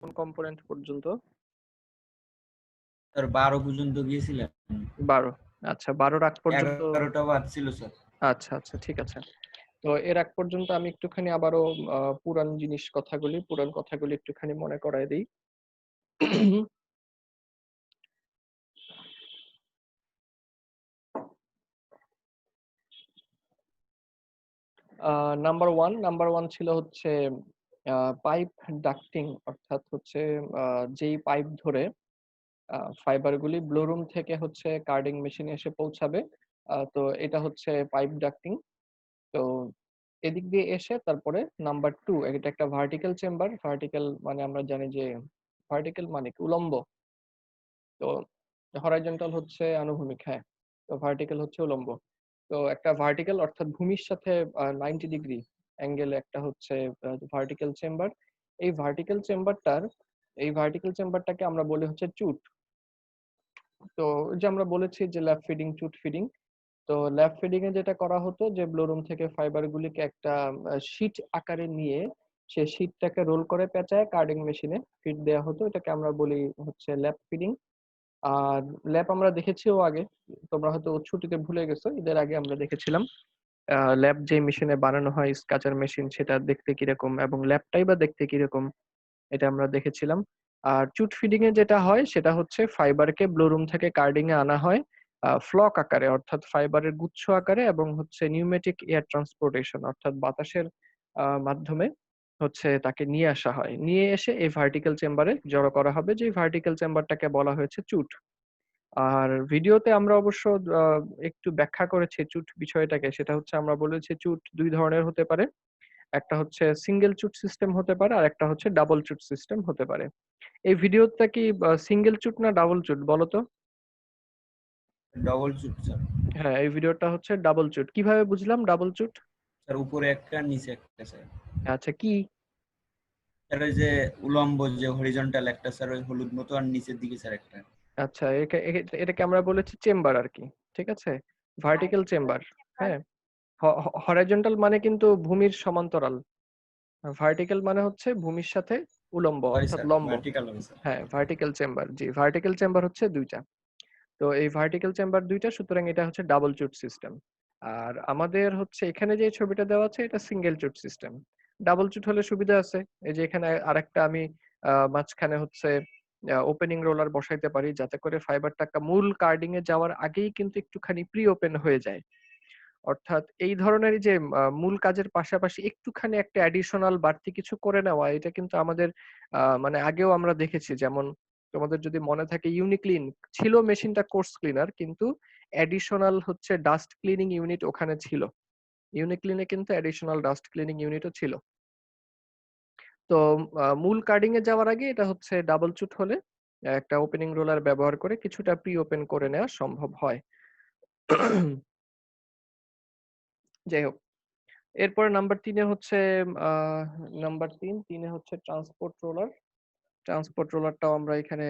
কোন কম্পোনেন্ট পর্যন্ত? স্যার 12 পর্যন্ত গিয়েছিলেন। 12। আচ্ছা, 12 আগ পর্যন্ত। 11টা বাদ ছিল স্যার। আচ্ছা আচ্ছা, ঠিক আছে। তো এর আগ পর্যন্ত আমি একটুখানি আবারও পুরান কথাগুলি একটুখানি মনে করায় দিই। নাম্বার ওয়ান ছিল হচ্ছে পাইপ ডাক্টিং, অর্থাৎ হচ্ছে যেই পাইপ ধরে ফাইবারগুলি ব্লোরুম থেকে হচ্ছে কার্ডিং মেশিনে এসে পৌঁছাবে। তো এটা হচ্ছে পাইপ ডাক্টিং। তো এদিক দিয়ে এসে তারপরে নাম্বার 2, এটা একটা ভার্টিক্যাল চেম্বার। ভার্টিক্যাল মানে আমরা জানি যে ভার্টিক্যাল মানে কি উলম্ব। তো হরাইজন্টাল হচ্ছে আনুভূমিক, হ্যাঁ। তো ভার্টিক্যাল হচ্ছে উলম্ব। তো একটা ভার্টিক্যাল অর্থাৎ ভূমির সাথে 90 ডিগ্রি অ্যাঙ্গেলে একটা হচ্ছে ভার্টিক্যাল চেম্বার। এই ভার্টিক্যাল চেম্বারটার এই ভার্টিক্যাল চেম্বারটাকে আমরা বলি হচ্ছে চুট। তো যে আমরা বলেছি যে ল্যাব ফিডিং, চুট ফিডিং। তো ল্যাব ফিডিং এ যেটা করা হতো যে ব্লোরুম থেকে ফাইবার গুলিকে একটা শীট আকারে নিয়ে সে শীটটাকে রোল করে পেঁচায় কার্ডিং মেশিনে ফিড দেওয়া হতো। এটাকে আমরা বলি হচ্ছে ল্যাব ফিডিং। আর ল্যাব আমরা দেখেছিও আগে, তোমরা হয়তো ছুটিতে ভুলে গেছো, ঈদের আগে আমরা দেখেছিলাম ল্যাব যে মেশিনে বানানো হয় স্কাচার মেশিন, সেটা দেখতে কিরকম এবং ল্যাবটাই বা দেখতে কিরকম, এটা আমরা দেখেছিলাম। আর চুট ফিডিং এ যেটা হয় সেটা হচ্ছে ফাইবারকে ব্লোরুম থেকে কার্ডিং এ আনা হয় ফ্লক আকারে, অর্থাৎ ফাইবারের গুচ্ছ আকারে, এবং হচ্ছে নিউমেটিক এয়ার ট্রান্সপোর্টেশন অর্থাৎ বাতাসের মাধ্যমে হচ্ছে তাকে নিয়ে আসা হয়। নিয়ে এসে এই ভার্টিক্যাল চেম্বারে জড়ো করা হবে, যে ভার্টিক্যাল চেম্বারটাকে বলা হয়েছে চুট। আর ভিডিওতে আমরা অবশ্য আহ, একটু ব্যাখ্যা করেছি চুট বিষয়টাকে। সেটা হচ্ছে আমরা বলেছি চুট দুই ধরনের হতে পারে। একটা হচ্ছে সিঙ্গেল চুট সিস্টেম হতে পারে, আর একটা হচ্ছে ডাবল চুট সিস্টেম হতে পারে। এই ভিডিওটা কি সিঙ্গেল চুট না ডাবল চুট বলো তো? ডবল চুট স্যার। হ্যাঁ, এই ভিডিওটা হচ্ছে ডাবল চুট। কিভাবে বুঝলাম ডাবল চুট? স্যার উপরে একটা নিচে একটা স্যার। আচ্ছা, কি? স্যার ওই যে উলম্ব যে হরিজন্টাল একটা স্যার, ওই হলুদ মতো, আর নিচের দিকে স্যার একটা। আচ্ছা, এটাকে আমরা বলেছি চেম্বার আর কি। ঠিক আছে, ভার্টিক্যাল চেম্বার। হ্যাঁ, হরাইজন্টাল মানে কিন্তু ভূমির সমান্তরাল, ভার্টিক্যাল মানে হচ্ছে ভূমির সাথে উলম্ব সরি অর্থাৎ স্যার, লম্ব। ভার্টিক্যাল হবে স্যার। হ্যাঁ, ভার্টিক্যাল চেম্বার, জি, ভার্টিক্যাল চেম্বার হচ্ছে দুইটা। তো এই ভার্টিক্যাল চেম্বার দুইটা, সুতরাং এটা হচ্ছে ডাবল চুট সিস্টেম। আর আমাদের হচ্ছে এখানে যে ছবিটা দেওয়া আছে এটা সিঙ্গেল চুট সিস্টেম। ডাবল চুট হলে সুবিধা আছে, এই যে এখানে আরেকটা আমি মাঝখানে হচ্ছে ওপেনিং রোলার বসাইতে পারি, যাতে করে ফাইবারটা মূল কার্ডিং এ যাওয়ার আগেই কিন্তু একটুখানি প্রি ওপেন হয়ে যায়। অর্থাৎ এই ধরনের যে মূল কাজের পাশাপাশি একটুখানি একটা অ্যাডিশনাল বাড়তি কিছু করে নেওয়া, এটা কিন্তু আমাদের মানে আগেও আমরা দেখেছি। যেমন তোমাদের যদি মনে থাকে, ইউনিক্লিন ছিল মেশিনটা কোর্স ক্লিনার, কিন্তু অ্যাডিশনাল হচ্ছে ডাস্ট ক্লিনিং ইউনিট ওখানে ছিল। ইউনিক্লিনে কিন্তু অ্যাডিশনাল ডাস্ট ক্লিনিং ইউনিটও ছিল। তো মূল কার্ডিং এ যাওয়ার আগে এটা হচ্ছে ডাবল চুট হলে একটা ওপেনিং রোলার ব্যবহার করে কিছুটা প্রি ওপেন করে নেওয়া সম্ভব হয়। যাই হোক, এরপরে নাম্বার 3 হচ্ছে আহ নাম্বার 3 হচ্ছে ট্রান্সপোর্ট রোলার। ট্রান্সপোর্ট রোলারটাও আমরা এখানে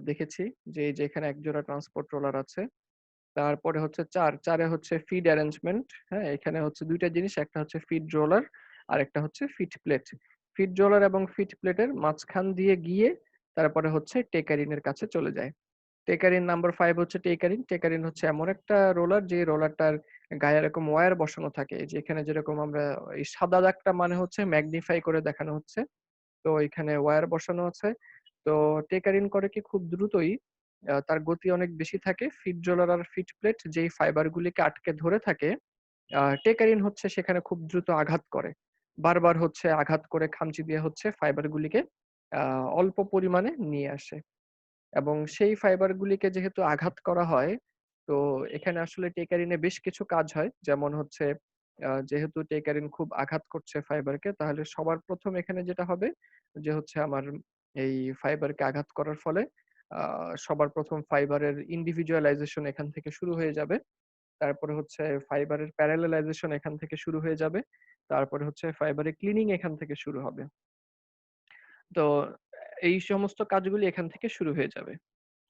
দেখেছি যে এই যে এখানে এক জোড়া ট্রান্সপোর্ট রোলার আছে। তারপরে হচ্ছে চারে হচ্ছে ফিড অ্যারেঞ্জমেন্ট। হ্যাঁ, এখানে হচ্ছে দুইটা জিনিস, একটা হচ্ছে ফিড রোলার আর একটা হচ্ছে ফিড প্লেট। ফিড রোলার এবং ফিড প্লেটের মাঝখান দিয়ে গিয়ে তারপরে হচ্ছে টেকারিনের কাছে চলে যায়। টেকারিন নাম্বার 5 হচ্ছে টেকারিন। টেকারিন হচ্ছে এমন একটা রোলার যে রোলারটার গায়ে এরকম ওয়্যার বসানো থাকে, যেখানে যেরকম আমরা এই সাদা দাগটা মানে হচ্ছে ম্যাগনিফাই করে দেখানো হচ্ছে। তো এখানে ওয়্যার বসানো আছে। তো টেকারিন করে কি খুব দ্রুতই তার গতি অনেক বেশি থাকে। ফিড রোলার আর ফিড প্লেট যেই ফাইবার গুলিকে আটকে ধরে থাকে, টেকারিন হচ্ছে সেখানে খুব দ্রুত আঘাত করে। বারবার হচ্ছে আঘাত করে খামচি দিয়ে হচ্ছে ফাইবার গুলিকে অল্প পরিমাণে নিয়ে আসে। এবং সেই ফাইবার গুলিকে যেহেতু আঘাত করা হয়, তো এখানে আসলে টেকারিনে বেশ কিছু কাজ হয়। যেমন হচ্ছে যেহেতু টেকারিন খুব আঘাত করছে ফাইবারকে, তাহলে সবার প্রথম এখানে যেটা হবে যে হচ্ছে আমার এই ফাইবারকে আঘাত করার ফলে সবার প্রথম ফাইবারের ইন্ডিভিজুয়ালাইজেশন এখান থেকে শুরু হয়ে যাবে। তারপরে হচ্ছে ফাইবারের প্যারালালাইজেশন এখান থেকে শুরু হয়ে যাবে। তারপরে হচ্ছে ফাইবারের ক্লিনিং এখান থেকে শুরু হবে। তো এই সমস্ত কাজগুলি এখান থেকে শুরু হয়ে যাবে।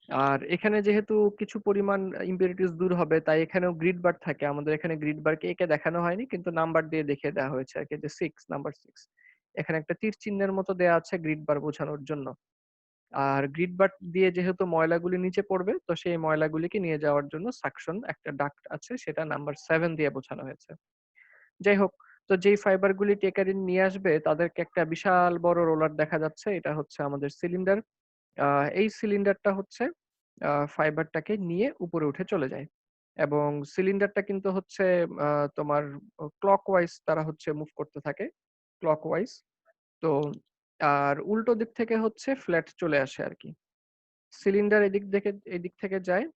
আর এখানে যেহেতু কিছু পরিমাণ ইম্পিউরিটিস দূর হবে, তাই এখানেও গ্রিড বার থাকে। আমাদের এখানে গ্রিড বারকে এঁকে দেখানো হয়নি, কিন্তু নাম্বার দিয়ে দেখিয়ে দেওয়া হয়েছে আর কি, যে নাম্বার 6। এখানে একটা তীর চিহ্নের মতো দেয়া আছে গ্রিড বার বোঝানোর জন্য। আর গ্রিড বার দিয়ে যেহেতু ময়লাগুলি নিচে পড়বে, তো সেই ময়লাগুলিকে নিয়ে যাওয়ার জন্য সাকশন একটা ডাক্ট আছে, সেটা নাম্বার 7 দিয়ে বোঝানো হয়েছে। যাই হোক, তো যেই ফাইবার গুলি টেকারিন নিয়ে আসবে তাদেরকে একটা বিশাল বড় রোলার দেখা যাচ্ছে, এটা হচ্ছে আমাদের সিলিন্ডার। এই সিলিন্ডারটা হচ্ছে ফাইবারটাকে নিয়ে উপরে উঠে চলে যায় এবং সিলিন্ডারটা কিন্তু হচ্ছে তোমার ক্লকওয়াইজ তারা হচ্ছে মুভ করতে থাকে, ক্লকওয়াইজ। তো আর উল্টো দিক থেকে হচ্ছে ফ্ল্যাট চলে আসে আর কি। সিলিন্ডার এদিক থেকে যায়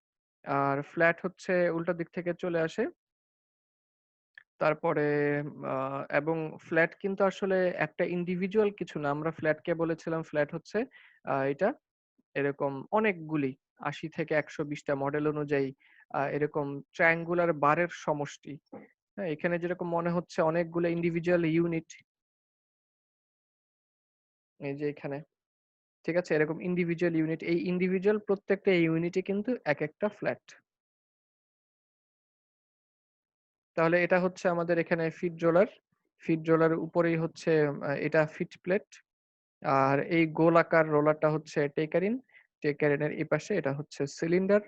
আর ফ্ল্যাট হচ্ছে উল্টো দিক থেকে চলে আসে। তারপরে এবং ফ্ল্যাট কিন্তু আসলে একটা ইন্ডিভিজুয়াল কিছু না। আমরা ফ্ল্যাটকে বলেছিলাম ফ্ল্যাট হচ্ছে এটা এরকম অনেকগুলি ৮০ থেকে ১২০ টা মডেল অনুযায়ী এরকম ট্রায়াঙ্গুলার বারের সমষ্টি। হ্যাঁ, এখানে যেরকম মনে হচ্ছে অনেকগুলো ইন্ডিভিজুয়াল ইউনিট, এই যে এখানে, ঠিক আছে? এরকম ইন্ডিভিজুয়াল ইউনিট, এই ইন্ডিভিজুয়াল প্রত্যেকটা ইউনিটই কিন্তু একেকটা ফ্ল্যাট। তাহলে এটা হচ্ছে আমাদের এখানে ফিড রোলার। ফিড রোলারের উপরেই হচ্ছে এটা ফিড প্লেট। আর এই গোলাকার রোলারটা হচ্ছে টেকারিন। টেকারিনের এই পাশে এটা হচ্ছে সিলিন্ডার।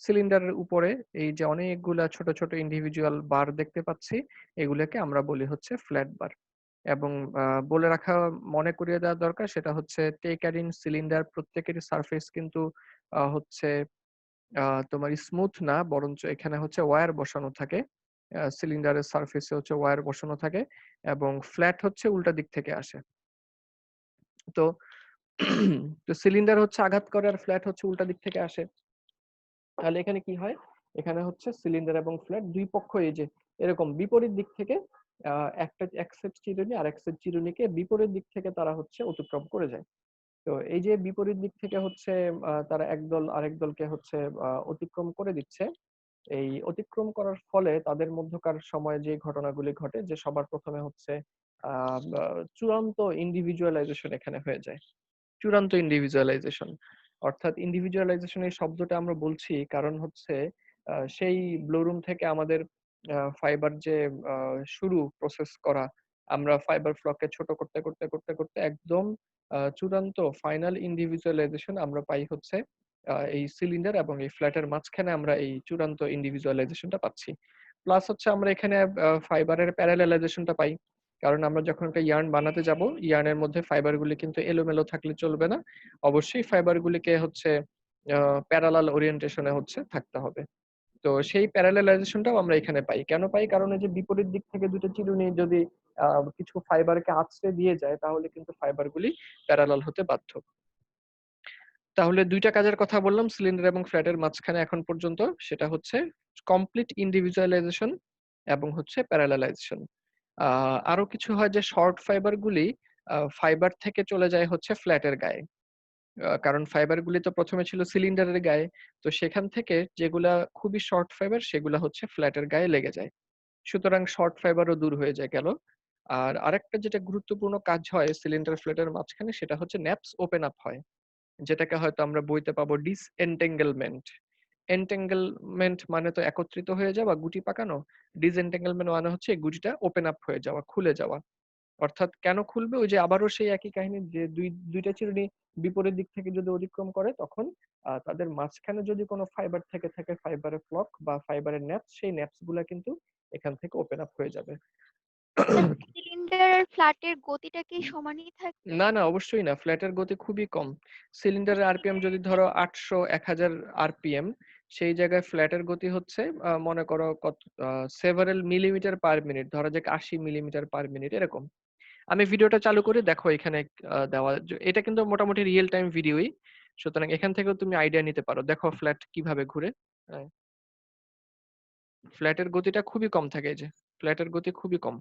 সিলিন্ডারের উপরে এই যে অনেকগুলা ছোট ছোট ইন্ডিভিজুয়াল বার দেখতে পাচ্ছি, এগুলোকে আমরা বলি হচ্ছে ফ্ল্যাট বার। এবং বলে রাখা, মনে করিয়ে দেওয়া দরকার, সেটা হচ্ছে টেকারিন সিলিন্ডার প্রত্যেকেরই সারফেস কিন্তু হচ্ছে তোমার স্মুথ না, বরঞ্চ এখানে হচ্ছে ওয়্যার বসানো থাকে। সিলিন্ডারের সারফেসে হচ্ছে ওয়্যার বসানো থাকে এবং ফ্ল্যাট হচ্ছে উল্টা দিক থেকে আসে। তো তো সিলিন্ডার হচ্ছে আঘাত করে আর ফ্ল্যাট হচ্ছে উল্টা দিক থেকে আসে। তাহলে এখানে কি হয়? এখানে হচ্ছে সিলিন্ডার এবং ফ্ল্যাট দুই পক্ষ এই যে এরকম বিপরীত দিক থেকে একটা এক সেট চিরুনি আর এক সেট চিরুনিকে বিপরীত দিক থেকে তারা হচ্ছে অতিক্রম করে যায়। তো এই যে বিপরীত দিক থেকে হচ্ছে তারা একদল আরেক দলকে হচ্ছে অতিক্রম করে দিচ্ছে। এই অতিক্রম করার ফলে তাদের মধ্যকার সময়ে যে ঘটনাগুলি ঘটে, যে সবার প্রথমে হচ্ছে চূড়ান্ত ইন্ডিভিজুয়ালাইজেশন এখানে হয়ে যায়। চূড়ান্ত ইন্ডিভিজুয়ালাইজেশন, অর্থাৎ ইন্ডিভিজুয়ালাইজেশন এই শব্দটা আমরা বলছি কারণ হচ্ছে সেই ব্লুরুম থেকে আমাদের ফাইবার যে শুরু প্রসেস করা, আমরা ফাইবার ফ্লককে ছোট করতে করতে করতে করতে একদম চূড়ান্ত ফাইনাল ইন্ডিভিজুয়ালাইজেশন আমরা পাই হচ্ছে এই সিলিন্ডার এবং এই ফ্ল্যাটের মাঝখানে আমরা এই চূড়ান্ত ইন্ডিভিজুয়ালাইজেশনটা পাচ্ছি। প্লাস হচ্ছে আমরা এখানে ফাইবারের প্যারালালাইজেশনটা পাই, কারণ আমরা যখন একটা ইয়ার্ন বানাতে যাব, ইয়ার্নের মধ্যে ফাইবারগুলি কিন্তু এলোমেলো থাকলে চলবে না। অবশ্যই ফাইবারগুলিকে হচ্ছে প্যারালাল ওরিয়েন্টেশনে হচ্ছে থাকতে হবে। তো সেই প্যারালালাইজেশনটাও আমরা এখানে পাই। কেন পাই? কারণ এই যে বিপরীত দিক থেকে দুটো চিরুনি যদি কিছু ফাইবারকে আঁচড়ে দিয়ে যায়, তাহলে কিন্তু ফাইবারগুলি প্যারালাল হতে বাধ্য। তাহলে ২ টা কাজের কথা বললাম সিলিন্ডার এবং ফ্ল্যাটের মাঝখানে এখন পর্যন্ত, সেটা হচ্ছে কমপ্লিট ইন্ডিভিজুয়ালাইজেশন এবং হচ্ছে প্যারালালাইজেশন। আরো কিছু হয় যে শর্ট ফাইবার গুলি ফাইবার থেকে চলে যায় হচ্ছে ফ্ল্যাটের গায়ে। কারণ ফাইবার গুলি তো প্রথমে ছিল সিলিন্ডারের গায়ে, তো সেখান থেকে যেগুলা খুবই শর্ট ফাইবার সেগুলা হচ্ছে ফ্ল্যাটের গায়ে লেগে যায়। সুতরাং শর্ট ফাইবারও দূর হয়ে যায় গেল। আর আরেকটা যেটা গুরুত্বপূর্ণ কাজ হয় সিলিন্ডার ফ্ল্যাটের মাঝখানে, সেটা হচ্ছে ন্যাপস ওপেন আপ হয়, যেটাকে হয়তো আমরা বইতে পাবো ডিসএনটেঙ্গেলমেন্ট। এনটেঙ্গেলমেন্ট মানে তো একত্রিত হয়ে যাওয়া, গুটি পাকানো। ডিসএনটেঙ্গেলমেন্ট মানে হচ্ছে এই গুটিটা ওপেন আপ হয়ে যাওয়া, খুলে যাওয়া। অর্থাৎ কেন খুলবে? ওই যে আবারও সেই একই কাহিনী, যে দুইটা চিরুনি বিপরীত দিক থেকে যদি অতিক্রম করে, তখন তাদের মাঝখানে যদি কোনো ফাইবার থেকে থাকে, ফাইবারের ফ্লক বা ফাইবারের ন্যাপস, সেই ন্যাপস গুলা কিন্তু এখান থেকে ওপেন আপ হয়ে যাবে। সিলিন্ডার আর ফ্ল্যাটের গতিটা কি সমানই থাকে? না, না, অবশ্যই না। ফ্ল্যাটের গতি খুবই কম। সিলিন্ডারের আরপিএম যদি ধরো ৮০০ ১০০০ আরপিএম, সেই জায়গায় ফ্ল্যাটের গতি হচ্ছে মনে করো কত সেভারাল মিলিমিটার পার মিনিট। ধরা যাক ৮০ মিলিমিটার পার মিনিট এরকম। আমি ভিডিওটা চালু করে দেখো এখানে দেওয়া, এটা কিন্তু মোটামুটি রিয়েল টাইম ভিডিওই। সুতরাং এখান থেকেও তুমি আইডিয়া নিতে পারো। দেখো ফ্ল্যাট কিভাবে ঘুরে। হ্যাঁ, ফ্ল্যাটের গতিটা খুবই কম থাকে, এই যে ফ্ল্যাটের গতি খুবই কম।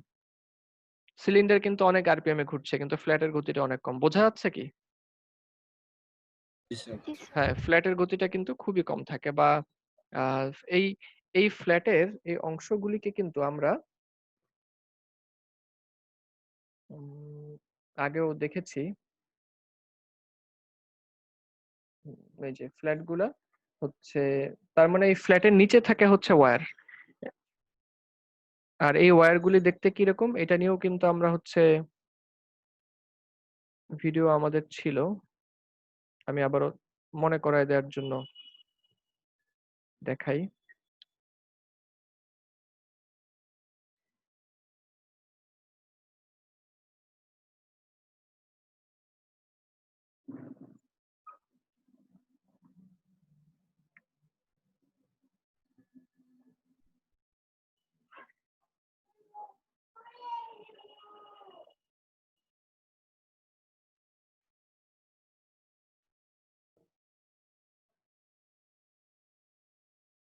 সিলিন্ডার কিন্তু অনেক আরপিএম এ ঘুরছে, কিন্তু ফ্ল্যাটের গতিটা অনেক কম। বোঝা যাচ্ছে কি? জি স্যার। হ্যাঁ, ফ্ল্যাটের গতিটা কিন্তু খুবই কম থাকে, বা আহ, এই এই ফ্ল্যাটের এই অংশগুলিকে কিন্তু আমরা উম, আগেও দেখেছি। এই যে ফ্ল্যাট গুলা হচ্ছে, তার মানে এই ফ্ল্যাটের নিচে থাকে হচ্ছে ওয়্যার। আর এই ওয়্যার গুলি দেখতে কিরকম, এটা নিয়েও কিন্তু আমরা হচ্ছে ভিডিও আমাদের ছিল। আমি আবারও মনে করায় দেওয়ার জন্য দেখাই।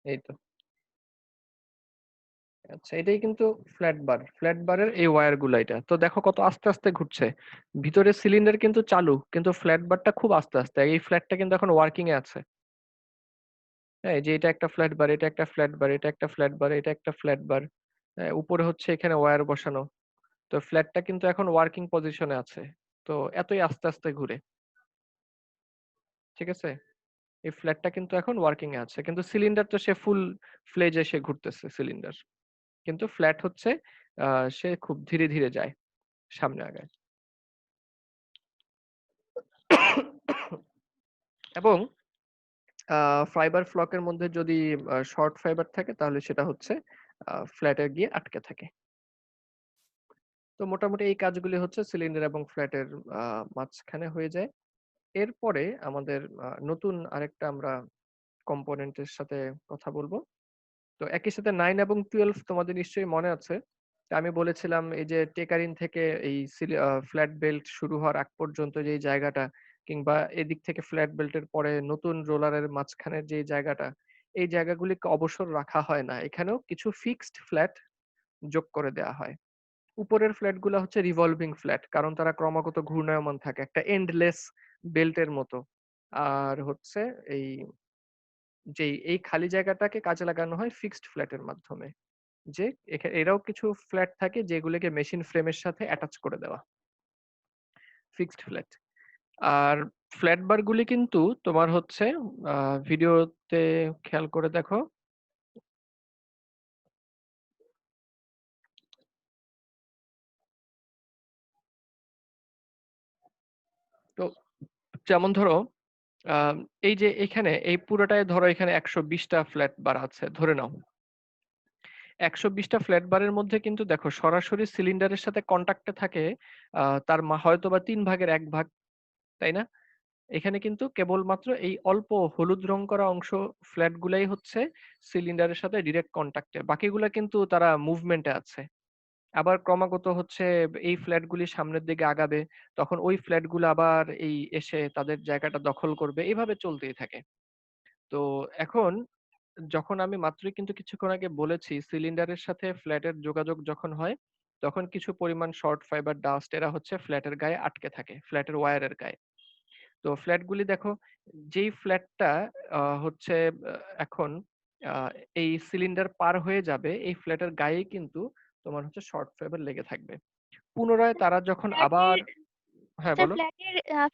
এই তো। আচ্ছা, এটাই কিন্তু ফ্ল্যাট বার। ফ্ল্যাট বারের এই ওয়্যার গুলা এটা। তো দেখো কত আস্তে আস্তে ঘুরছে। ভিতরে সিলিন্ডার কিন্তু চালু, কিন্তু ফ্ল্যাট বারটা খুব আস্তে আস্তে। এই ফ্ল্যাটটা কিন্তু এখন ওয়ার্কিং এ আছে। হ্যাঁ, এই যে এটা একটা ফ্ল্যাট বার, এটা একটা ফ্ল্যাট বার, এটা একটা ফ্ল্যাট বার, এটা একটা ফ্ল্যাট বার। হ্যাঁ, উপরে হচ্ছে এখানে ওয়্যার বসানো। তো ফ্ল্যাটটা কিন্তু এখন ওয়ার্কিং পজিশনে আছে। তো এতই আস্তে আস্তে ঘুরে। ঠিক আছে? এই ফ্ল্যাটটা কিন্তু এখন ওয়ার্কিং এ আছে, কিন্তু সিলিন্ডার তো সে ফুল ফ্লেজ এসে ঘুরতেছে সিলিন্ডার। কিন্তু ফ্ল্যাট হচ্ছে সে খুব ধীরে ধীরে যায়, সামনে আগায়। এবং ফাইবার ফ্লকের মধ্যে যদি শর্ট ফাইবার থাকে তাহলে সেটা হচ্ছে ফ্ল্যাটে গিয়ে আটকে থাকে। তো মোটামুটি এই কাজগুলি হচ্ছে সিলিন্ডার এবং ফ্ল্যাটের মাঝখানে হয়ে যায়। এরপরে আমাদের নতুন আরেকটা আমরা কম্পোনেন্টের সাথে কথা বলবো। তো একই সাথে 9 এবং 12 তোমাদের নিশ্চয়ই মনে আছে। তা আমি বলেছিলাম এই যে টেকারিন থেকে এই ফ্ল্যাট বেল্ট শুরু হওয়ার আগ পর্যন্ত যে জায়গাটা, কিংবা এদিক থেকে ফ্ল্যাট বেল্টের পরে নতুন রোলারের মাঝখানের যে জায়গাটা, এই জায়গাগুলিকে অবসর রাখা হয় না। এখানেও কিছু ফিক্সড ফ্ল্যাট যোগ করে দেওয়া হয়। উপরের ফ্ল্যাটগুলো হচ্ছে রিভলভিং ফ্ল্যাট, কারণ তারা ক্রমাগত ঘূর্ণায়মান থাকে, একটা এন্ডলেস বেল্টের মতো। আর হচ্ছে এই এই খালি জায়গাটাকে কাজে লাগানো হয় ফিক্সড ফ্ল্যাটের মাধ্যমে। যে এরাও কিছু ফ্ল্যাট থাকে যেগুলোকে মেশিন ফ্রেমের সাথে অ্যাটাচ করে দেওয়া, ফিক্সড ফ্ল্যাট। আর ফ্ল্যাট বার গুলি কিন্তু তোমার হচ্ছে ভিডিওতে খেয়াল করে দেখো, তো যেমন ধরো আহ, এই যে এখানে এই পুরোটায় ধরো এখানে 120টা ফ্ল্যাট বার আছে ধরে নাও। 120টা ফ্ল্যাট বারের মধ্যে কিন্তু দেখো সরাসরি সিলিন্ডারের সাথে কন্টাক্টে থাকে তার হয়তো বা 1/3 ভাগ, তাই না? এখানে কিন্তু কেবলমাত্র এই অল্প হলুদ রং করা অংশ ফ্ল্যাট গুলাই হচ্ছে সিলিন্ডারের সাথে ডিরেক্ট কন্টাক্টে, বাকিগুলা কিন্তু তারা মুভমেন্টে আছে। আবার ক্রমাগত হচ্ছে এই ফ্ল্যাটগুলি সামনের দিকে আগাবে, তখন ওই ফ্ল্যাটগুলো আবার এই এসে তাদের জায়গাটা দখল করবে, এইভাবে চলতেই থাকে। তো এখন যখন আমি মাত্রই কিন্তু কিছুক্ষণ আগে বলেছি সিলিন্ডারের সাথে ফ্ল্যাটের যোগাযোগ যখন হয়, তখন কিছু পরিমাণ শর্ট ফাইবার ডাস্ট এরা হচ্ছে ফ্ল্যাটের গায়ে আটকে থাকে, ফ্ল্যাটের ওয়্যারের গায়ে। তো ফ্ল্যাটগুলি দেখো, যেই ফ্ল্যাটটা হচ্ছে এখন আহ, এই সিলিন্ডার পার হয়ে যাবে, এই ফ্ল্যাটের গায়ে কিন্তু তোমার হচ্ছে শর্ট ফাইবার লেগে থাকবে। পুনরায় তারা যখন আবার, ফ্ল্যাটের হ্যাঁ স্যার বলো।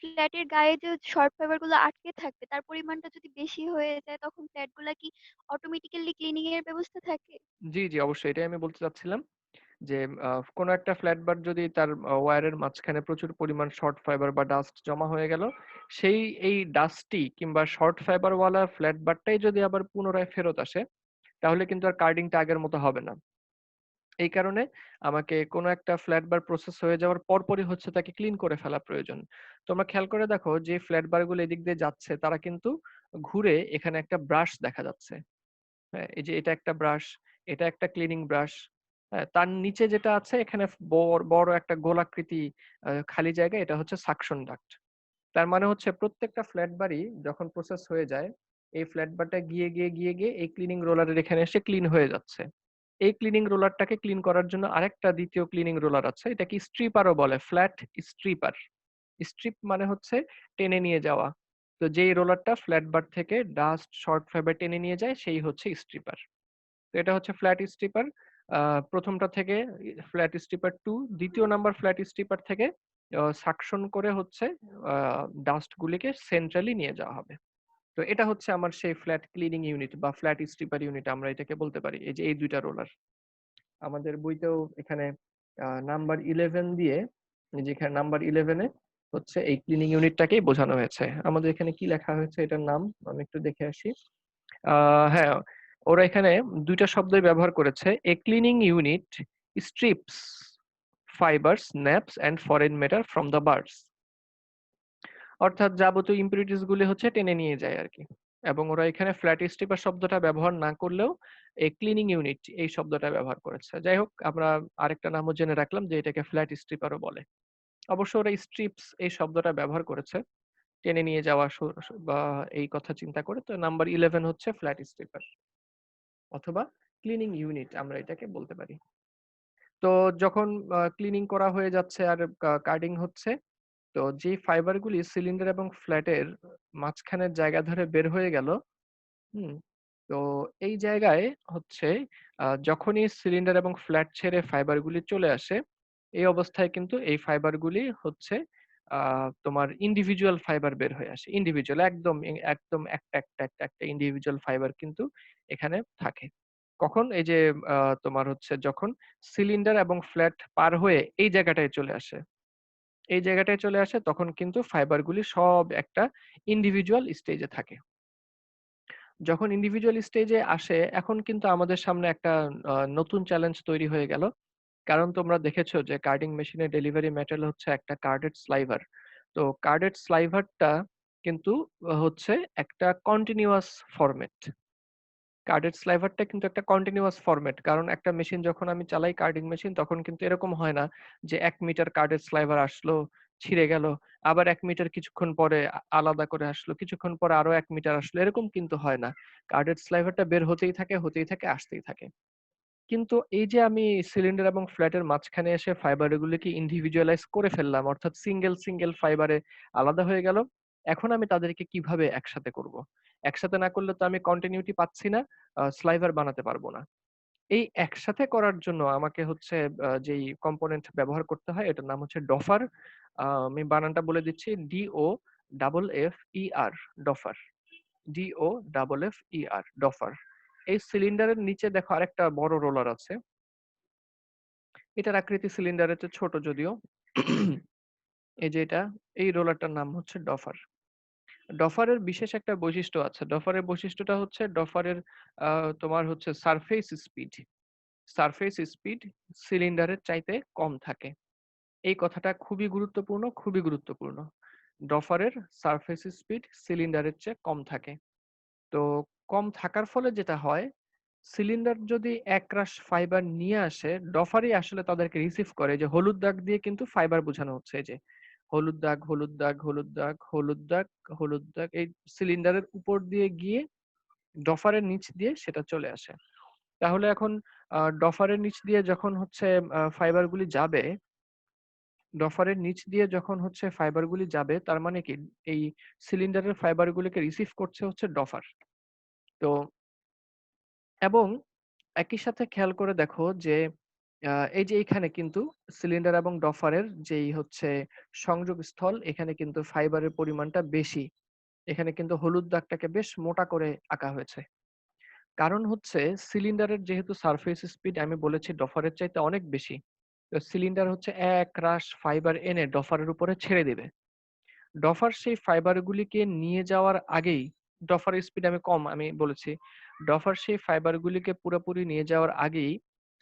ফ্ল্যাটের গায়ে যে শর্ট ফাইবার গুলো আটকে থাকবে তার পরিমাণটা যদি বেশি হয়ে যায় তখন ফ্ল্যাট গুলা কি অটোমেটিক্যালি ক্লিনিং এর ব্যবস্থা থাকে? জি জি, অবশ্যই এটাই আমি বলতে চাচ্ছিলাম, যে কোনো একটা ফ্ল্যাট বার যদি তার ওয়্যারের মাঝখানে প্রচুর পরিমাণ শর্ট ফাইবার বা ডাস্ট জমা হয়ে গেল, সেই এই ডাস্টটি কিংবা শর্ট ফাইবার ওয়ালা ফ্ল্যাট বারটাই যদি আবার পুনরায় ফেরত আসে, তাহলে কিন্তু আর কার্ডিংটা আগের মতো হবে না। এই কারণে আমাকে কোনো একটা ফ্ল্যাট বার প্রসেস হয়ে যাওয়ার পরপরই হচ্ছে তাকে ক্লিন করে ফেলা প্রয়োজন। তোমরা খেয়াল করে দেখো যে ফ্ল্যাট বার গুলো এদিক দিয়ে যাচ্ছে, তারা কিন্তু ঘুরে এখানে একটা ব্রাশ দেখা যাচ্ছে। হ্যাঁ, এই যে এটা একটা ব্রাশ, এটা একটা ক্লিনিং ব্রাশ। হ্যাঁ, তার নিচে যেটা আছে এখানে বড় বড় একটা গোলাকৃতি খালি জায়গা, এটা হচ্ছে সাকশন ডাক্ট। তার মানে হচ্ছে প্রত্যেকটা ফ্ল্যাট বারই যখন প্রসেস হয়ে যায়, এই ফ্ল্যাট বারটা গিয়ে গিয়ে গিয়ে গিয়ে এই ক্লিনিং রোলারের এখানে এসে ক্লিন হয়ে যাচ্ছে। এই ক্লিনিং রোলারটাকে ক্লিন করার জন্য আরেকটা দ্বিতীয় ক্লিনিং রোলার আছে, এটাকে স্ট্রিপারও বলে, ফ্ল্যাট স্ট্রিপার। স্ট্রিপ মানে হচ্ছে টেনে নিয়ে যাওয়া। তো যেই রোলারটা ফ্ল্যাট বার থেকে ডাস্ট শর্ট ফাইবার টেনে নিয়ে যায় সেই হচ্ছে স্ট্রিপার। তো এটা হচ্ছে ফ্ল্যাট স্ট্রিপার প্রথমটা থেকে, ফ্ল্যাট স্ট্রিপার 2 দ্বিতীয় নাম্বার ফ্ল্যাট স্ট্রিপার থেকে সাকশন করে হচ্ছে ডাস্ট গুলিকে সেন্ট্রালি নিয়ে যাওয়া হবে। তো এটা হচ্ছে আমার সেই ফ্ল্যাট ক্লিনিং ইউনিট বা ফ্ল্যাট স্ট্রিপার ইউনিট আমরা এটাকে বলতে পারি। এই যে এই দুইটা রোলার আমাদের বইতেও এখানে নাম্বার 11 দিয়ে, যেখানে নাম্বার 11-এ হচ্ছে এই ক্লিনিং ইউনিটটাকেই বোঝানো হয়েছে। আমাদের এখানে কি লেখা হয়েছে এটার নাম আমি একটু দেখে আসি। হ্যাঁ, ওরা এখানে দুইটা শব্দই ব্যবহার করেছে। A cleaning unit strips fibers, naps and foreign matter from the birds. অর্থাৎ যাবতীয় ইম্পিউরিটিস গুলি হচ্ছে টেনে নিয়ে যায় আর কি। এবং ওরা এখানে ফ্ল্যাট স্ট্রিপার শব্দটা ব্যবহার না করলেও এই ক্লিনিং ইউনিট এই শব্দটা ব্যবহার করেছে। যাই হোক, আমরা আরেকটা নামও জেনে রাখলাম যে এটাকে ফ্ল্যাট স্ট্রিপারও বলে। অবশ্য ওরা স্ট্রিপস এই শব্দটা ব্যবহার করেছে টেনে নিয়ে যাওয়া বা এই কথা চিন্তা করে। তো নাম্বার 11 হচ্ছে ফ্ল্যাট স্ট্রিপার অথবা ক্লিনিং ইউনিট আমরা এটাকে বলতে পারি। তো যখন ক্লিনিং করা হয়ে যাচ্ছে আর কার্ডিং হচ্ছে, তো যে ফাইবার গুলি সিলিন্ডার এবং ফ্ল্যাটের মাঝখানের জায়গা ধরে বের হয়ে গেল, হুম, তো এই জায়গায় হচ্ছে যখনই সিলিন্ডার এবং ফ্ল্যাট ছেড়ে ফাইবার গুলি চলে আসে, এই অবস্থায় কিন্তু এই ফাইবার গুলি হচ্ছে তোমার ইন্ডিভিজুয়াল ফাইবার বের হয়ে আসে। ইন্ডিভিজুয়াল একদম একদম একটা একটা একটা একটা ইন্ডিভিজুয়াল ফাইবার কিন্তু এখানে থাকে। কখন এই যে তোমার হচ্ছে যখন সিলিন্ডার এবং ফ্ল্যাট পার হয়ে এই জায়গাটায় চলে আসে, এই জায়গাটায় চলে আসে তখন কিন্তু ফাইবার গুলি সব একটা ইন্ডিভিজুয়াল স্টেজে থাকে। যখন ইন্ডিভিজুয়াল স্টেজে আসে এখন কিন্তু আমাদের সামনে একটা নতুন চ্যালেঞ্জ তৈরি হয়ে গেল। কারণ তোমরা দেখেছো যে কার্ডিং মেশিনের ডেলিভারি মেটেরিয়াল হচ্ছে একটা কার্ডেড স্লাইভার। তো কার্ডেড স্লাইভারটা কিন্তু হচ্ছে একটা কন্টিনিউয়াস ফরম্যাট। কার্ডেড স্লাইভারটা কিন্তু একটা কন্টিনিউয়াস ফরম্যাট। কারণ একটা মেশিন যখন আমি চালাই কার্ডিং মেশিন তখন কিন্তু এরকম হয় না যে 1 মিটার কার্ডেড স্লাইভার আসলো, ছিঁড়ে গেল, আবার 1 মিটার কিছুক্ষণ পরে আলাদা করে আসলো, কিছুক্ষণ পরে আরো 1 মিটার আসলো, এরকম কিন্তু হয় না। কার্ডেড স্লাইভারটা বের হতেই থাকে, আসতেই থাকে। কিন্তু এই যে আমি সিলিন্ডার এবং ফ্ল্যাটের মাঝখানে এসে ফাইবারগুলোকে ইন্ডিভিজুয়ালাইজ করে ফেললাম, অর্থাৎ সিঙ্গেল সিঙ্গেল ফাইবারে আলাদা হয়ে গেল। এখন আমি তাদেরকে কিভাবে একসাথে করব? একসাথে না করলে তো আমি কন্টিনিউটি পাচ্ছি না, স্লাইভার বানাতে পারবো না। এই একসাথে করার জন্য আমাকে হচ্ছে যেই কম্পোনেন্ট ব্যবহার করতে হয় এটার নাম হচ্ছে ডফার। আমি বানানটা বলে দিচ্ছি, DOFFER, ডফার। DOFFER, ডফার। এই সিলিন্ডারের নিচে দেখো আরেকটা বড় রোলার আছে। এটার আকৃতি সিলিন্ডারের চেয়ে ছোট যদিও। এই যে এটা, এই রোলারটার নাম হচ্ছে ডফার। ডফারের বিশেষ একটা বৈশিষ্ট্য আছে। ডফারের বৈশিষ্ট্যটা হচ্ছে ডফারের তোমার হচ্ছে সারফেস স্পিড সিলিন্ডারের চাইতে কম থাকে। এই কথাটা খুবই গুরুত্বপূর্ণ, খুবই গুরুত্বপূর্ণ। ডফারের সারফেস স্পিড সিলিন্ডারের চেয়ে কম থাকে। তো কম থাকার ফলে যেটা হয়, সিলিন্ডার যদি একরাশ ফাইবার নিয়ে আসে, ডফারই আসলে তাদেরকে রিসিভ করে। যে হলুদ দাগ দিয়ে কিন্তু ফাইবার বোঝানো হচ্ছে। এই যে হলুদ দাগ, হলুদ দাগ, হলুদ দাগ, হলুদ দাগ, হলুদ দাগ, এই সিলিন্ডারের উপর দিয়ে গিয়ে ডফারের নিচ দিয়ে সেটা চলে আসে। তাহলে এখন ডফারের নিচ দিয়ে যখন হচ্ছে ফাইবারগুলি যাবে, ডফারের নিচ দিয়ে যখন হচ্ছে ফাইবারগুলি যাবে, তার মানে কি এই সিলিন্ডারের ফাইবারগুলিকে রিসিভ করছে হচ্ছে ডফার। তো এবং একই সাথে খেয়াল করে দেখো যে এই যে এখানে কিন্তু সিলিন্ডার এবং ডফারের যেই হচ্ছে সংযোগ স্থল, এখানে কিন্তু ফাইবারের পরিমাণটা বেশি। এখানে কিন্তু হলুদ দাগটাকে বেশ মোটা করে আঁকা হয়েছে। কারণ হচ্ছে সিলিন্ডারের যেহেতু সারফেস স্পিড আমি বলেছি ডফারের চাইতে অনেক বেশি, তো সিলিন্ডার হচ্ছে এক রাশ ফাইবার এনে ডফারের উপরে ছেড়ে দিবে। ডফার সেই ফাইবারগুলিকে নিয়ে যাওয়ার আগেই, ডফার স্পিড আমি কম আমি বলেছি, ডফার সেই ফাইবারগুলিকে পুরোপুরি নিয়ে যাওয়ার আগেই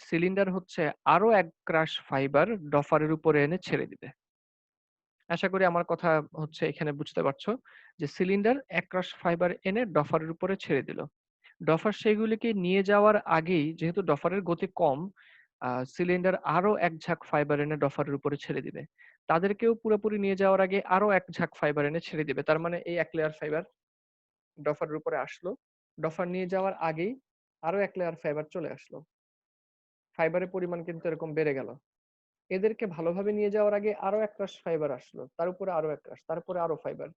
সিলিন্ডার হচ্ছে আরো এক ক্রাশ ফাইবার ডফারের উপরে এনে ছেড়ে দিবে। আশা করি আমার কথা হচ্ছে এখানে বুঝতে পারছো যে সিলিন্ডার এক ক্রাশ ফাইবার এনে ডফারের উপরে ছেড়ে দিল। ডফার সেগুলিকে নিয়ে যাওয়ার আগেই, যেহেতু ডফারের গতি কম, সিলিন্ডার আরো এক ঝাঁক ফাইবার এনে ডফারের উপরে ছেড়ে দিবে। তাদেরকেও পুরোপুরি নিয়ে যাওয়ার আগে আরো এক ঝাঁক ফাইবার এনে ছেড়ে দিবে। তার মানে এই এক লেয়ার ফাইবার ডফারের উপরে আসলো, ডফার নিয়ে যাওয়ার আগেই আরো এক লেয়ার ফাইবার চলে আসলো। ফাইবারের পরিমাণ কিন্তু এরকম বেড়ে গেল। এদেরকে ভালোভাবে নিয়ে যাওয়ার আগে আরো এক রাশ ফাইবার আসলো, তার উপরে আরো এক রাশ, তারপরে আরো ফাইবার।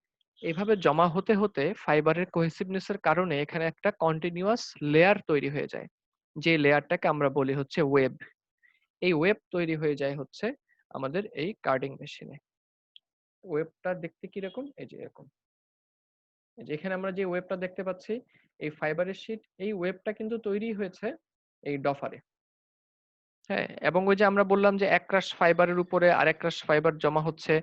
এইভাবে জমা হতে হতে ফাইবারের কোহেসিভনেস এর কারণে এখানে একটা কন্টিনিউয়াস লেয়ার তৈরি হয়ে যায়, যে লেয়ারটাকে আমরা বলি হচ্ছে ওয়েব। এই ওয়েব তৈরি হয়ে যায় হচ্ছে আমাদের এই কার্ডিং মেশিনে। ওয়েবটা দেখতে কিরকম, এই যে এরকম। যেখানে আমরা যে ওয়েবটা দেখতে পাচ্ছি, এই ফাইবারের শীট, এই ওয়েবটা কিন্তু তৈরি হয়েছে এই ডফারে। হ্যাঁ, এবং ওই যে আমরা বললাম যে এক রাশ ফাইবারের উপরে আরেক রাশ ফাইবার জমা হচ্ছে,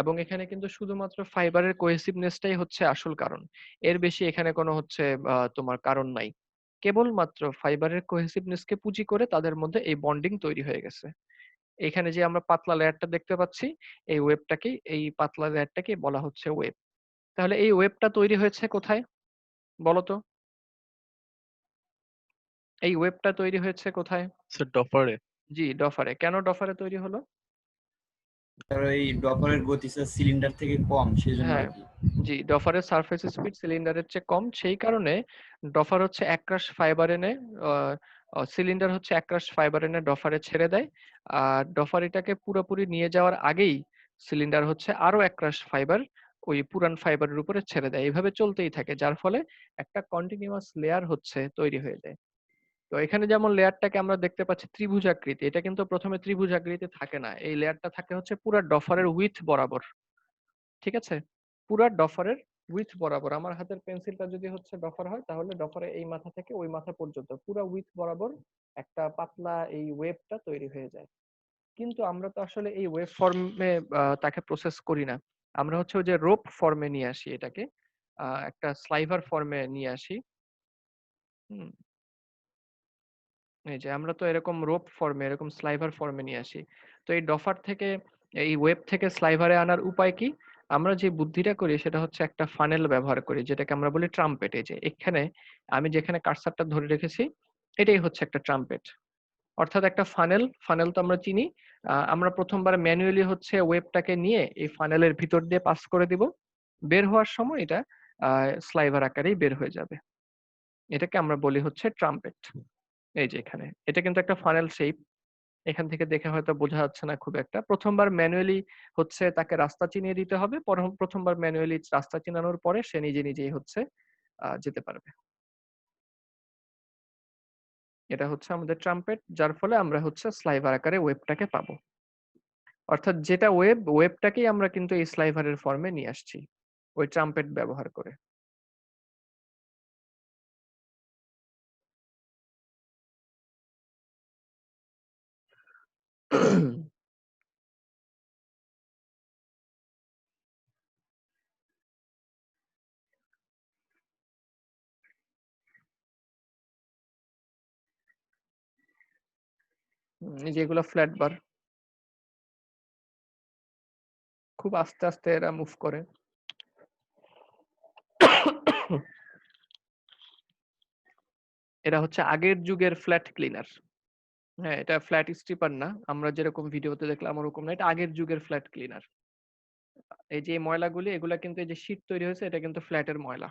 এবং এখানে কিন্তু শুধুমাত্র ফাইবারের কোহেসিভনেসটাই হচ্ছে আসল কারণ। এর বেশি এখানে কোনো হচ্ছে তোমার কারণ নাই। কেবলমাত্র ফাইবারের কোহেসিভনেসকে পুঁজি করে তাদের মধ্যে এই বন্ডিং তৈরি হয়ে গেছে। এখানে যে আমরা পাতলা লেয়ারটা দেখতে পাচ্ছি, এই ওয়েবটাকেই, এই পাতলা লেয়ারটাকেই বলা হচ্ছে ওয়েব। তাহলে এই ওয়েবটা তৈরি হয়েছে কোথায় বলো তো? এই ওয়েবটা তৈরি হয়েছে কোথায়? স্যার ডফারে। জি, ডফারে। কেন ডফারে তৈরি হলো? স্যার ওই ডপারের গতি স্যার সিলিন্ডার থেকে কম, সেজন্য হ্যাঁ, আর কি। জি, ডফারের সারফেস স্পিড সিলিন্ডারের চেয়ে কম, সেই কারণে ডফার হচ্ছে একরাশ ফাইবার এনে সিলিন্ডার হচ্ছে একরাশ ফাইবার এনে ডফারে ছেড়ে দেয়, আর ডফার এটাকে পুরোপুরি নিয়ে যাওয়ার আগেই সিলিন্ডার হচ্ছে আরো একরাশ ফাইবার ওই পুরান ফাইবারের উপরে ছেড়ে দেয়। এইভাবে চলতেই থাকে, যার ফলে একটা কন্টিনিউয়াস লেয়ার হচ্ছে তৈরি হয়ে যায়। তো এখানে যেমন লেয়ারটাকে আমরা দেখতে পাচ্ছি ত্রিভুজাকৃতি, এটা কিন্তু প্রথমে ত্রিভুজাকৃতি থাকে না, এই লেয়ারটা থাকে হচ্ছে পুরো ডফারের উইথ বরাবর। ঠিক আছে, পুরা ডফারের উইথ বরাবর। আমার হাতের পেন্সিলটা যদি হচ্ছে ডফার হয়, তাহলে ডফারে এই মাথা থেকে ওই মাথা পর্যন্ত পুরা উইথ বরাবর একটা পাতলা এই ওয়েবটা তৈরি হয়ে যায়। কিন্তু আমরা তো আসলে এই ওয়েব ফর্মে তাকে প্রসেস করি না, আমরা হচ্ছে ওই যে রোপ ফর্মে নিয়ে আসি এটাকে, একটা স্লাইভার ফর্মে নিয়ে আসি। হুম, এই যে আমরা তো এরকম রোপ ফর্মে, এরকম স্লাইভার ফর্মে নিয়ে আসি। তো এই ডফার থেকে, এই ওয়েব থেকে স্লাইভারে আনার উপায় কি? আমরা যে বুদ্ধিটা করি সেটা হচ্ছে একটা ফানেল ব্যবহার করি, যেটাকে আমরা বলি ট্রাম্পেট। এই যে এখানে আমি যেখানে কার্সারটা ধরে রেখেছি, এটাই হচ্ছে একটা ট্রাম্পেট, অর্থাৎ একটা ফানেল। ফানেল তো আমরা চিনি। আমরা প্রথমবার ম্যানুয়ালি হচ্ছে ওয়েবটাকে নিয়ে এই ফানেলের ভিতর দিয়ে পাস করে দিব, বের হওয়ার সময় এটা স্লাইভার আকারেই বের হয়ে যাবে। এটাকে আমরা বলি হচ্ছে ট্রাম্পেট। এই যে এখানে এটা কিন্তু একটা ফানেল শেপ, এখান থেকে দেখে হয়তো বোঝা যাচ্ছে না খুব একটা। প্রথমবার ম্যানুয়ালি হচ্ছে তাকে রাস্তা চিনিয়ে দিতে হবে, প্রথমবার ম্যানুয়ালি রাস্তা চিনানোর পরে সে নিজে নিজেই হচ্ছে যেতে পারবে। এটা হচ্ছে আমাদের ট্রাম্পেট, যার ফলে আমরা হচ্ছে স্লাইভার আকারে ওয়েবটাকে পাবো। অর্থাৎ যেটা ওয়েব, ওয়েবটাকেই আমরা কিন্তু এই স্লাইভারের ফর্মে নিয়ে আসছি ওই ট্রাম্পেট ব্যবহার করে। এই যে এগুলো ফ্ল্যাট বার, খুব আস্তে আস্তে এরা মুভ করে। এরা হচ্ছে আগের যুগের ফ্ল্যাট ক্লিনার। হ্যাঁ, এটা ফ্ল্যাট স্ট্রিপার না, আমরা যেরকম ভিডিওতে দেখলাম ওরকম না, এটা আগের যুগের ফ্ল্যাট ক্লিনার। এই যে এই ময়লাগুলি, এগুলা কিন্তু এই যে শীট তৈরি হয়েছে, এটা কিন্তু ফ্ল্যাটের ময়লা,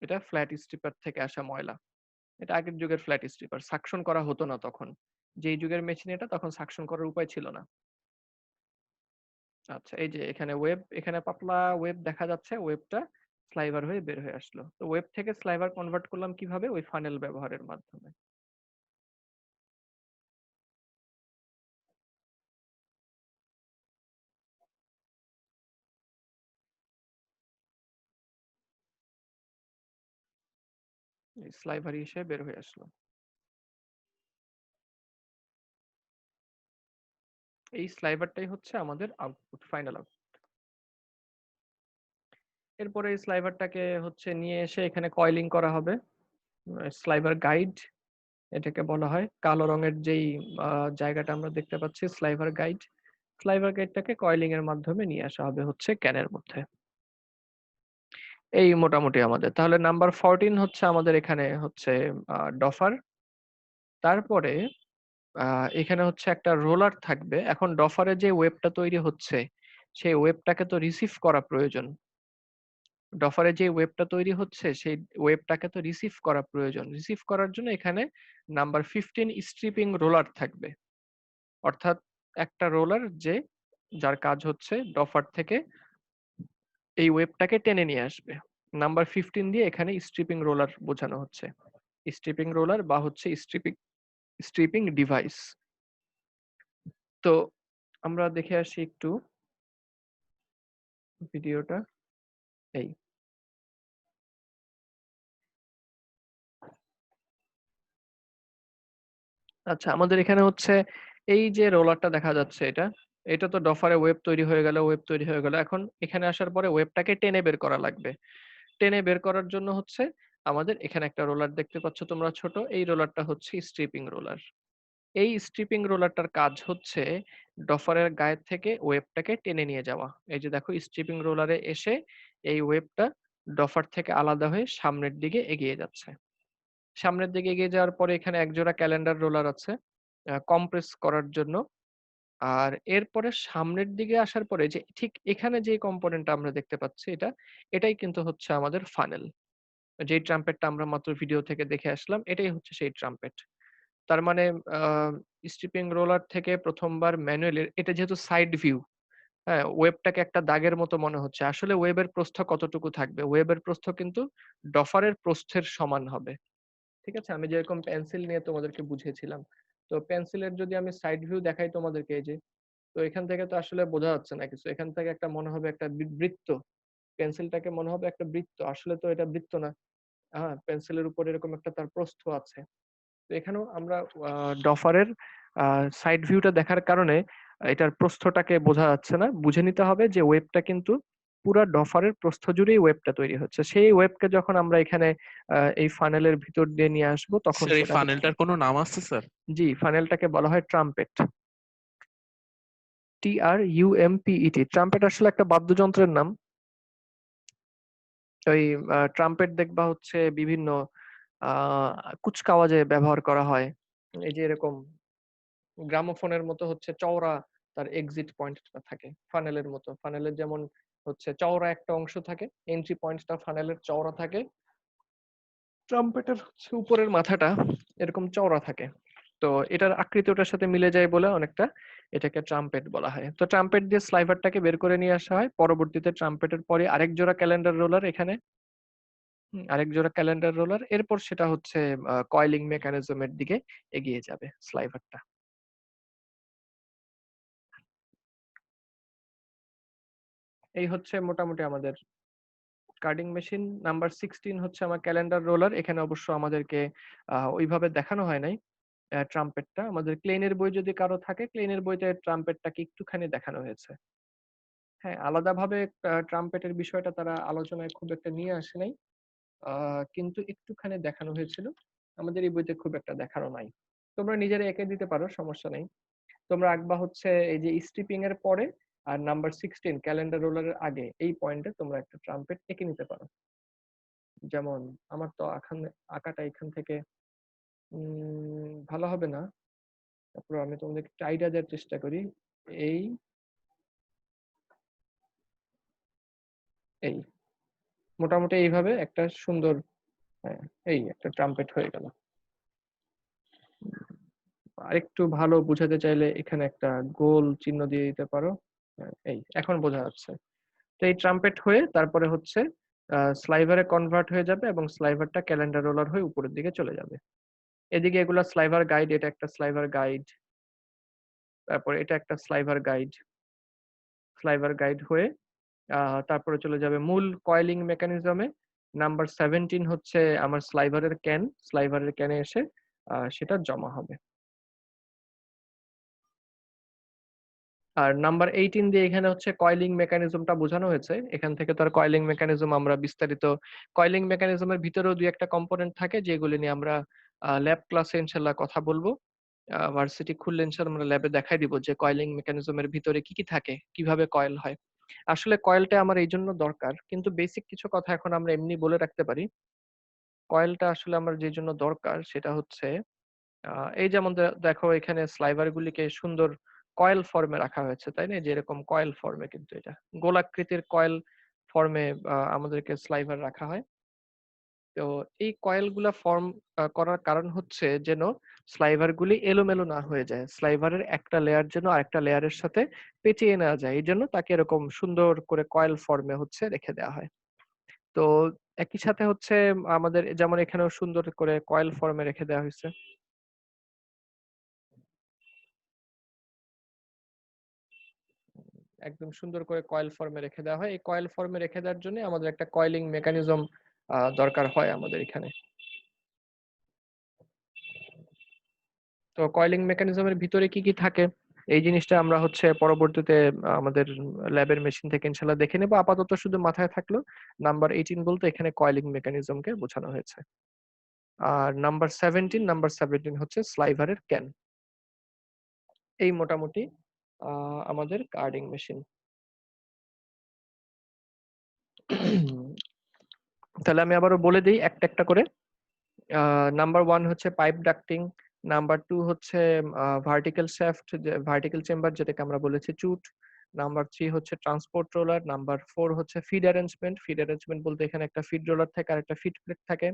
এটা ফ্ল্যাট স্ট্রিপার থেকে আসা ময়লা। এটা আগের যুগের ফ্ল্যাট স্ট্রিপার, সাকশন করা হতো না তখন, যেই যুগের মেশিন এটা, তখন সাকশন করার উপায় ছিল না। আচ্ছা, এই যে এখানে ওয়েব, এখানে পাতলা ওয়েব দেখা যাচ্ছে, ওয়েবটা স্লাইভার হয়ে বের হয়ে আসলো। তো ওয়েব থেকে স্লাইভার কনভার্ট করলাম কিভাবে? ওই ফানেল ব্যবহারের মাধ্যমে। এই স্লাইভার হিসেবে বের হয়ে আসলো। এই স্লাইভারটাই হচ্ছে আমাদের আউটপুট, ফাইনাল আউটপুট। এরপরে এই স্লাইভারটাকে হচ্ছে নিয়ে এসে এখানে কয়েলিং করা হবে। স্লাইভার গাইড এটাকে বলা হয়, কালো রঙের যেই জায়গাটা আমরা দেখতে পাচ্ছি, স্লাইভার গাইড। স্লাইভার গাইডটাকে কয়েলিং এর মাধ্যমে নিয়ে আসা হবে হচ্ছে ক্যানের মধ্যে। এই মোটামুটি আমাদের তাহলে নাম্বার 14 হচ্ছে আমাদের এখানে হচ্ছে ডফার। তারপরে এখানে হচ্ছে একটা রোলার থাকবে। এখন ডফারে যে ওয়েবটা তৈরি হচ্ছে, সেই ওয়েবটাকে তো রিসিভ করা প্রয়োজন। ডফারে যে ওয়েবটা তৈরি হচ্ছে, সেই ওয়েবটাকে তো রিসিভ করা প্রয়োজন। রিসিভ করার জন্য এখানে নাম্বার 15 স্ট্রিপিং রোলার থাকবে, অর্থাৎ একটা রোলার যে, যার কাজ হচ্ছে ডফার থেকে এই ওয়েবটাকে টেনে নিয়ে আসবে। নাম্বার 15 দিয়ে এখানে স্ট্রিপিং রোলার বোঝানো হচ্ছে। স্ট্রিপিং রোলার বা হচ্ছে স্ট্রিপিং স্ট্রিপিং ডিভাইস। তো আমরা দেখে আসি একটু ভিডিওটা। এই আচ্ছা, আমাদের এখানে হচ্ছে এই যে রোলারটা দেখা যাচ্ছে এটা তো ডফারে ওয়েব তৈরি হয়ে গেল, ওয়েব তৈরি হয়ে গেল। এখন এখানে আসার পরে ওয়েবটাকে টেনে বের করা লাগবে। টেনে বের করার জন্য হচ্ছে আমাদের এখানে একটা রোলার দেখতে পাচ্ছ তোমরা ছোট, এই রোলারটা হচ্ছে স্ট্রিপিং রোলার। এই স্ট্রিপিং রোলারটার কাজ হচ্ছে ডফারের গায়ের থেকে ওয়েবটাকে টেনে নিয়ে যাওয়া। এই যে দেখো স্ট্রিপিং রোলারে এসে এই ওয়েবটা ডফার থেকে আলাদা হয়ে সামনের দিকে এগিয়ে যাচ্ছে। সামনের দিকে এগিয়ে যাওয়ার পরে এখানে একজোড়া ক্যালেন্ডার রোলার আছে কম্প্রেস করার জন্য। আর এরপরে সামনের দিকে আসার পরে যে ঠিক এখানে যে কম্পোনেন্টটা আমরা দেখতে পাচ্ছি এটাই কিন্তু হচ্ছে আমাদের ফানেল। যেই ট্রাম্পেটটা আমরা মাত্র ভিডিও থেকে দেখে আসলাম এটাই হচ্ছে সেই ট্রাম্পেট। তার মানে স্ট্রিপিং রোলার থেকে প্রথমবার ম্যানুয়ালি এটা যেহেতু সাইড ভিউ, হ্যাঁ, ওয়েবটাকে একটা দাগের মতো মনে হচ্ছে। আসলে ওয়েবের প্রস্থ কতটুকু থাকবে? ওয়েবের প্রস্থ কিন্তু ডফারের প্রস্থের সমান হবে। ঠিক আছে? আমি যেরকম পেন্সিল নিয়ে তোমাদেরকে বুঝিয়েছিলাম। তো পেন্সিলের যদি আমি সাইড ভিউ দেখাই তোমাদেরকে এই যে, তো এখান থেকে তো আসলে বোঝা যাচ্ছে না কিছু। এখান থেকে একটা মনে হবে একটা বৃত্ত। পেন্সিলটাকে মনে হবে একটা বৃত্ত। আসলে তো এটা বৃত্ত না। হ্যাঁ, পেন্সিলের উপর এরকম একটা তার প্রস্থ আছে। তো এখানেও আমরা ডফারের সাইড ভিউটা দেখার কারণে এটার প্রস্থটাকে বোঝা যাচ্ছে না। বুঝে নিতে হবে যে ওয়েবটা কিন্তু পুরা ডফারের প্রস্থ জুড়েই ওয়েবটা তৈরি হচ্ছে। সেই ওয়েবকে যখন আমরা এখানে এই ফানেলের ভিতর দিয়ে নিয়ে আসবো তখন স্যার এই সেটা হচ্ছে, ফানেলটার কোনো নাম আছে স্যার? জি, ফানেলটাকে বলা হয় ট্রাম্পেট। TRUMPET। ট্রাম্পেট আসলে একটা বাদ্যযন্ত্রের নাম। ওই ট্রাম্পেট দেখবা হচ্ছে বিভিন্ন কুচকাওয়াজে ব্যবহার করা হয়। এই যে এরকম গ্রামোফোনের মতো হচ্ছে চওড়া তার এক্সিট পয়েন্টটা থাকে ফানেলের মতো। ফানেলের যেমন হচ্ছে চওড়া একটা অংশ থাকে, এন্ট্রি পয়েন্টটা ফানেলের চওড়া থাকে, ট্রাম্পেটের হচ্ছে উপরের মাথাটা এরকম চওড়া থাকে। তো এটার আকৃতি ওটার সাথে মিলে যায় বলে অনেকটা এটাকে ট্রাম্পেট বলা হয়। তো ট্রাম্পেট দিয়ে স্লাইভারটাকে বের করে নিয়ে আসা হয়। পরবর্তীতে ট্রাম্পেটের পরে আরেক জোড়া ক্যালেন্ডার রোলার এখানে, আরেক জোড়া ক্যালেন্ডার রোলার, এরপর সেটা হচ্ছে কয়েলিং মেকানিজমের দিকে এগিয়ে যাবে স্লাইভারটা। এই হচ্ছে মোটামুটি আমাদের কার্ডিং মেশিন। নাম্বার 16 হচ্ছে আমার ক্যালেন্ডার রোলার। এখানে অবশ্য আমাদেরকে ওইভাবে দেখানো হয় নাই ট্রাম্পেটটা। আমাদের ক্লেনের বই যদি কারো থাকে, ক্লেনের বইতে ট্রাম্পেটটাকে একটুখানি দেখানো হয়েছে। হ্যাঁ, আলাদাভাবে ট্রাম্পেটের বিষয়টা তারা আলোচনায় খুব একটা নিয়ে আসে নাই, কিন্তু একটুখানি দেখানো হয়েছিল। আমাদের এই বইতে খুব একটা দেখানো নাই। তোমরা নিজেরা এঁকে দিতে পারো, সমস্যা নেই। তোমরা আঁকবা হচ্ছে এই যে স্ট্রিপিং এর পরে আর নাম্বার 16 ক্যালেন্ডার রোলারের আগে এই পয়েন্টে তোমরা একটা ট্রাম্পেট এঁকে নিতে পারো। যেমন আমার তো আঁকাটা এখান থেকে ভালো হবে না, তারপর আমি তোমাদেরকে একটু আইডিয়া দেওয়ার চেষ্টা করি। এই এই মোটামুটি এইভাবে একটা সুন্দর, হ্যাঁ, এই একটা ট্রাম্পেট হয়ে গেল। আরেকটু ভালো বুঝাতে চাইলে এখানে একটা গোল চিহ্ন দিয়ে দিতে পারো। হ্যাঁ, এই এখন বোঝা যাচ্ছে। তো এই ট্রাম্পেট হয়ে তারপরে হচ্ছে স্লাইভারে কনভার্ট হয়ে যাবে এবং স্লাইভারটা ক্যালেন্ডার রোলার হয়ে উপরের দিকে চলে যাবে। এদিকে এগুলা স্লাইভার গাইড, এটা একটা স্লাইভার গাইড, তারপর এটা একটা স্লাইভার গাইড। স্লাইভার গাইড হয়ে তারপরে চলে যাবে মূল কয়েলিং মেকানিজমে। নাম্বার 17 হচ্ছে আমার স্লাইভারের ক্যান, স্লাইভারের ক্যানে এসে সেটা জমা হবে। আর নাম্বার 18 দিয়ে এখানে হচ্ছে কয়েলিং মেকানিজমটা বোঝানো হয়েছে। এখান থেকে তো আর কয়েলিং মেকানিজম আমরা বিস্তারিত, কয়েলিং মেকানিজমের ভিতরেও দুই একটা কম্পোনেন্ট থাকে যেগুলি নিয়ে আমরা ল্যাব ক্লাসে ইনশাল্লাহ কথা বলবো। ভার্সিটি খুললে ইনশাল্লাহ আমরা ল্যাবে দেখাই দিব যে কয়েলিং মেকানিজমের ভিতরে কি কি থাকে, কিভাবে কয়েল হয়। আসলে কয়েলটা আমার এই জন্য দরকার, কিন্তু বেসিক কিছু কথা এখন আমরা এমনি বলে রাখতে পারি। কয়েলটা আসলে আমার যে জন্য দরকার সেটা হচ্ছে এই যেমন দেখো এখানে স্লাইভার গুলিকে সুন্দর কয়েল ফর্মে রাখা হয়েছে, তাই না? যে এরকম কয়েল ফর্মে, কিন্তু এটা গোলাকৃতির কয়েল ফর্মে আমাদেরকে স্লাইভার রাখা হয়। তো এই কয়েল গুলা ফর্ম করার কারণ হচ্ছে যেন স্লাইভার গুলি এলোমেলো না হয়ে যায়, স্লাইভারের একটা লেয়ার যেন আরেকটা লেয়ারের সাথে পেঁচিয়ে নেওয়া যায়, এই জন্য তাকে এরকম সুন্দর করে কয়েল ফর্মে হচ্ছে রেখে দেওয়া হয়। তো একই সাথে হচ্ছে আমাদের যেমন এখানেও সুন্দর করে কয়েল ফর্মে রেখে দেওয়া হয়েছে। একদম সুন্দর করে কয়েল ফর্মে রেখে দেওয়া হয়। এই কয়েল ফর্মে রেখে দেওয়ার জন্য আমাদের একটা কয়েলিং মেকানিজম দরকার হয় আমাদের এখানে। তো কয়েলিং মেকানিজমের ভিতরে কি কি থাকে এই জিনিসটা আমরা হচ্ছে পরবর্তীতে আমাদের ল্যাবের মেশিন থেকে ইনশাল্লাহ দেখে নেবো। আপাতত শুধু মাথায় থাকলো নাম্বার 18 বলতে এখানে কয়েলিং মেকানিজমকে বোঝানো হয়েছে। আর নাম্বার 17 হচ্ছে স্লাইভারের ক্যান। এই মোটামুটি আমাদের কার্ডিং মেশিন। তাহলে আমি আবারও বলে দিই একটা একটা করে। নাম্বার 1 হচ্ছে পাইপ ডাক্টিং, নাম্বার 2 হচ্ছে ভার্টিক্যাল শ্যাফট, ভার্টিক্যাল চেম্বার যেটাকে আমরা বলেছি চুট, নাম্বার 3 হচ্ছে ট্রান্সপোর্ট রোলার, নাম্বার 4 হচ্ছে ফিড অ্যারেঞ্জমেন্ট। ফিড অ্যারেঞ্জমেন্ট বলতে এখানে একটা ফিড রোলার থাকে আর একটা ফিড প্লেট থাকে।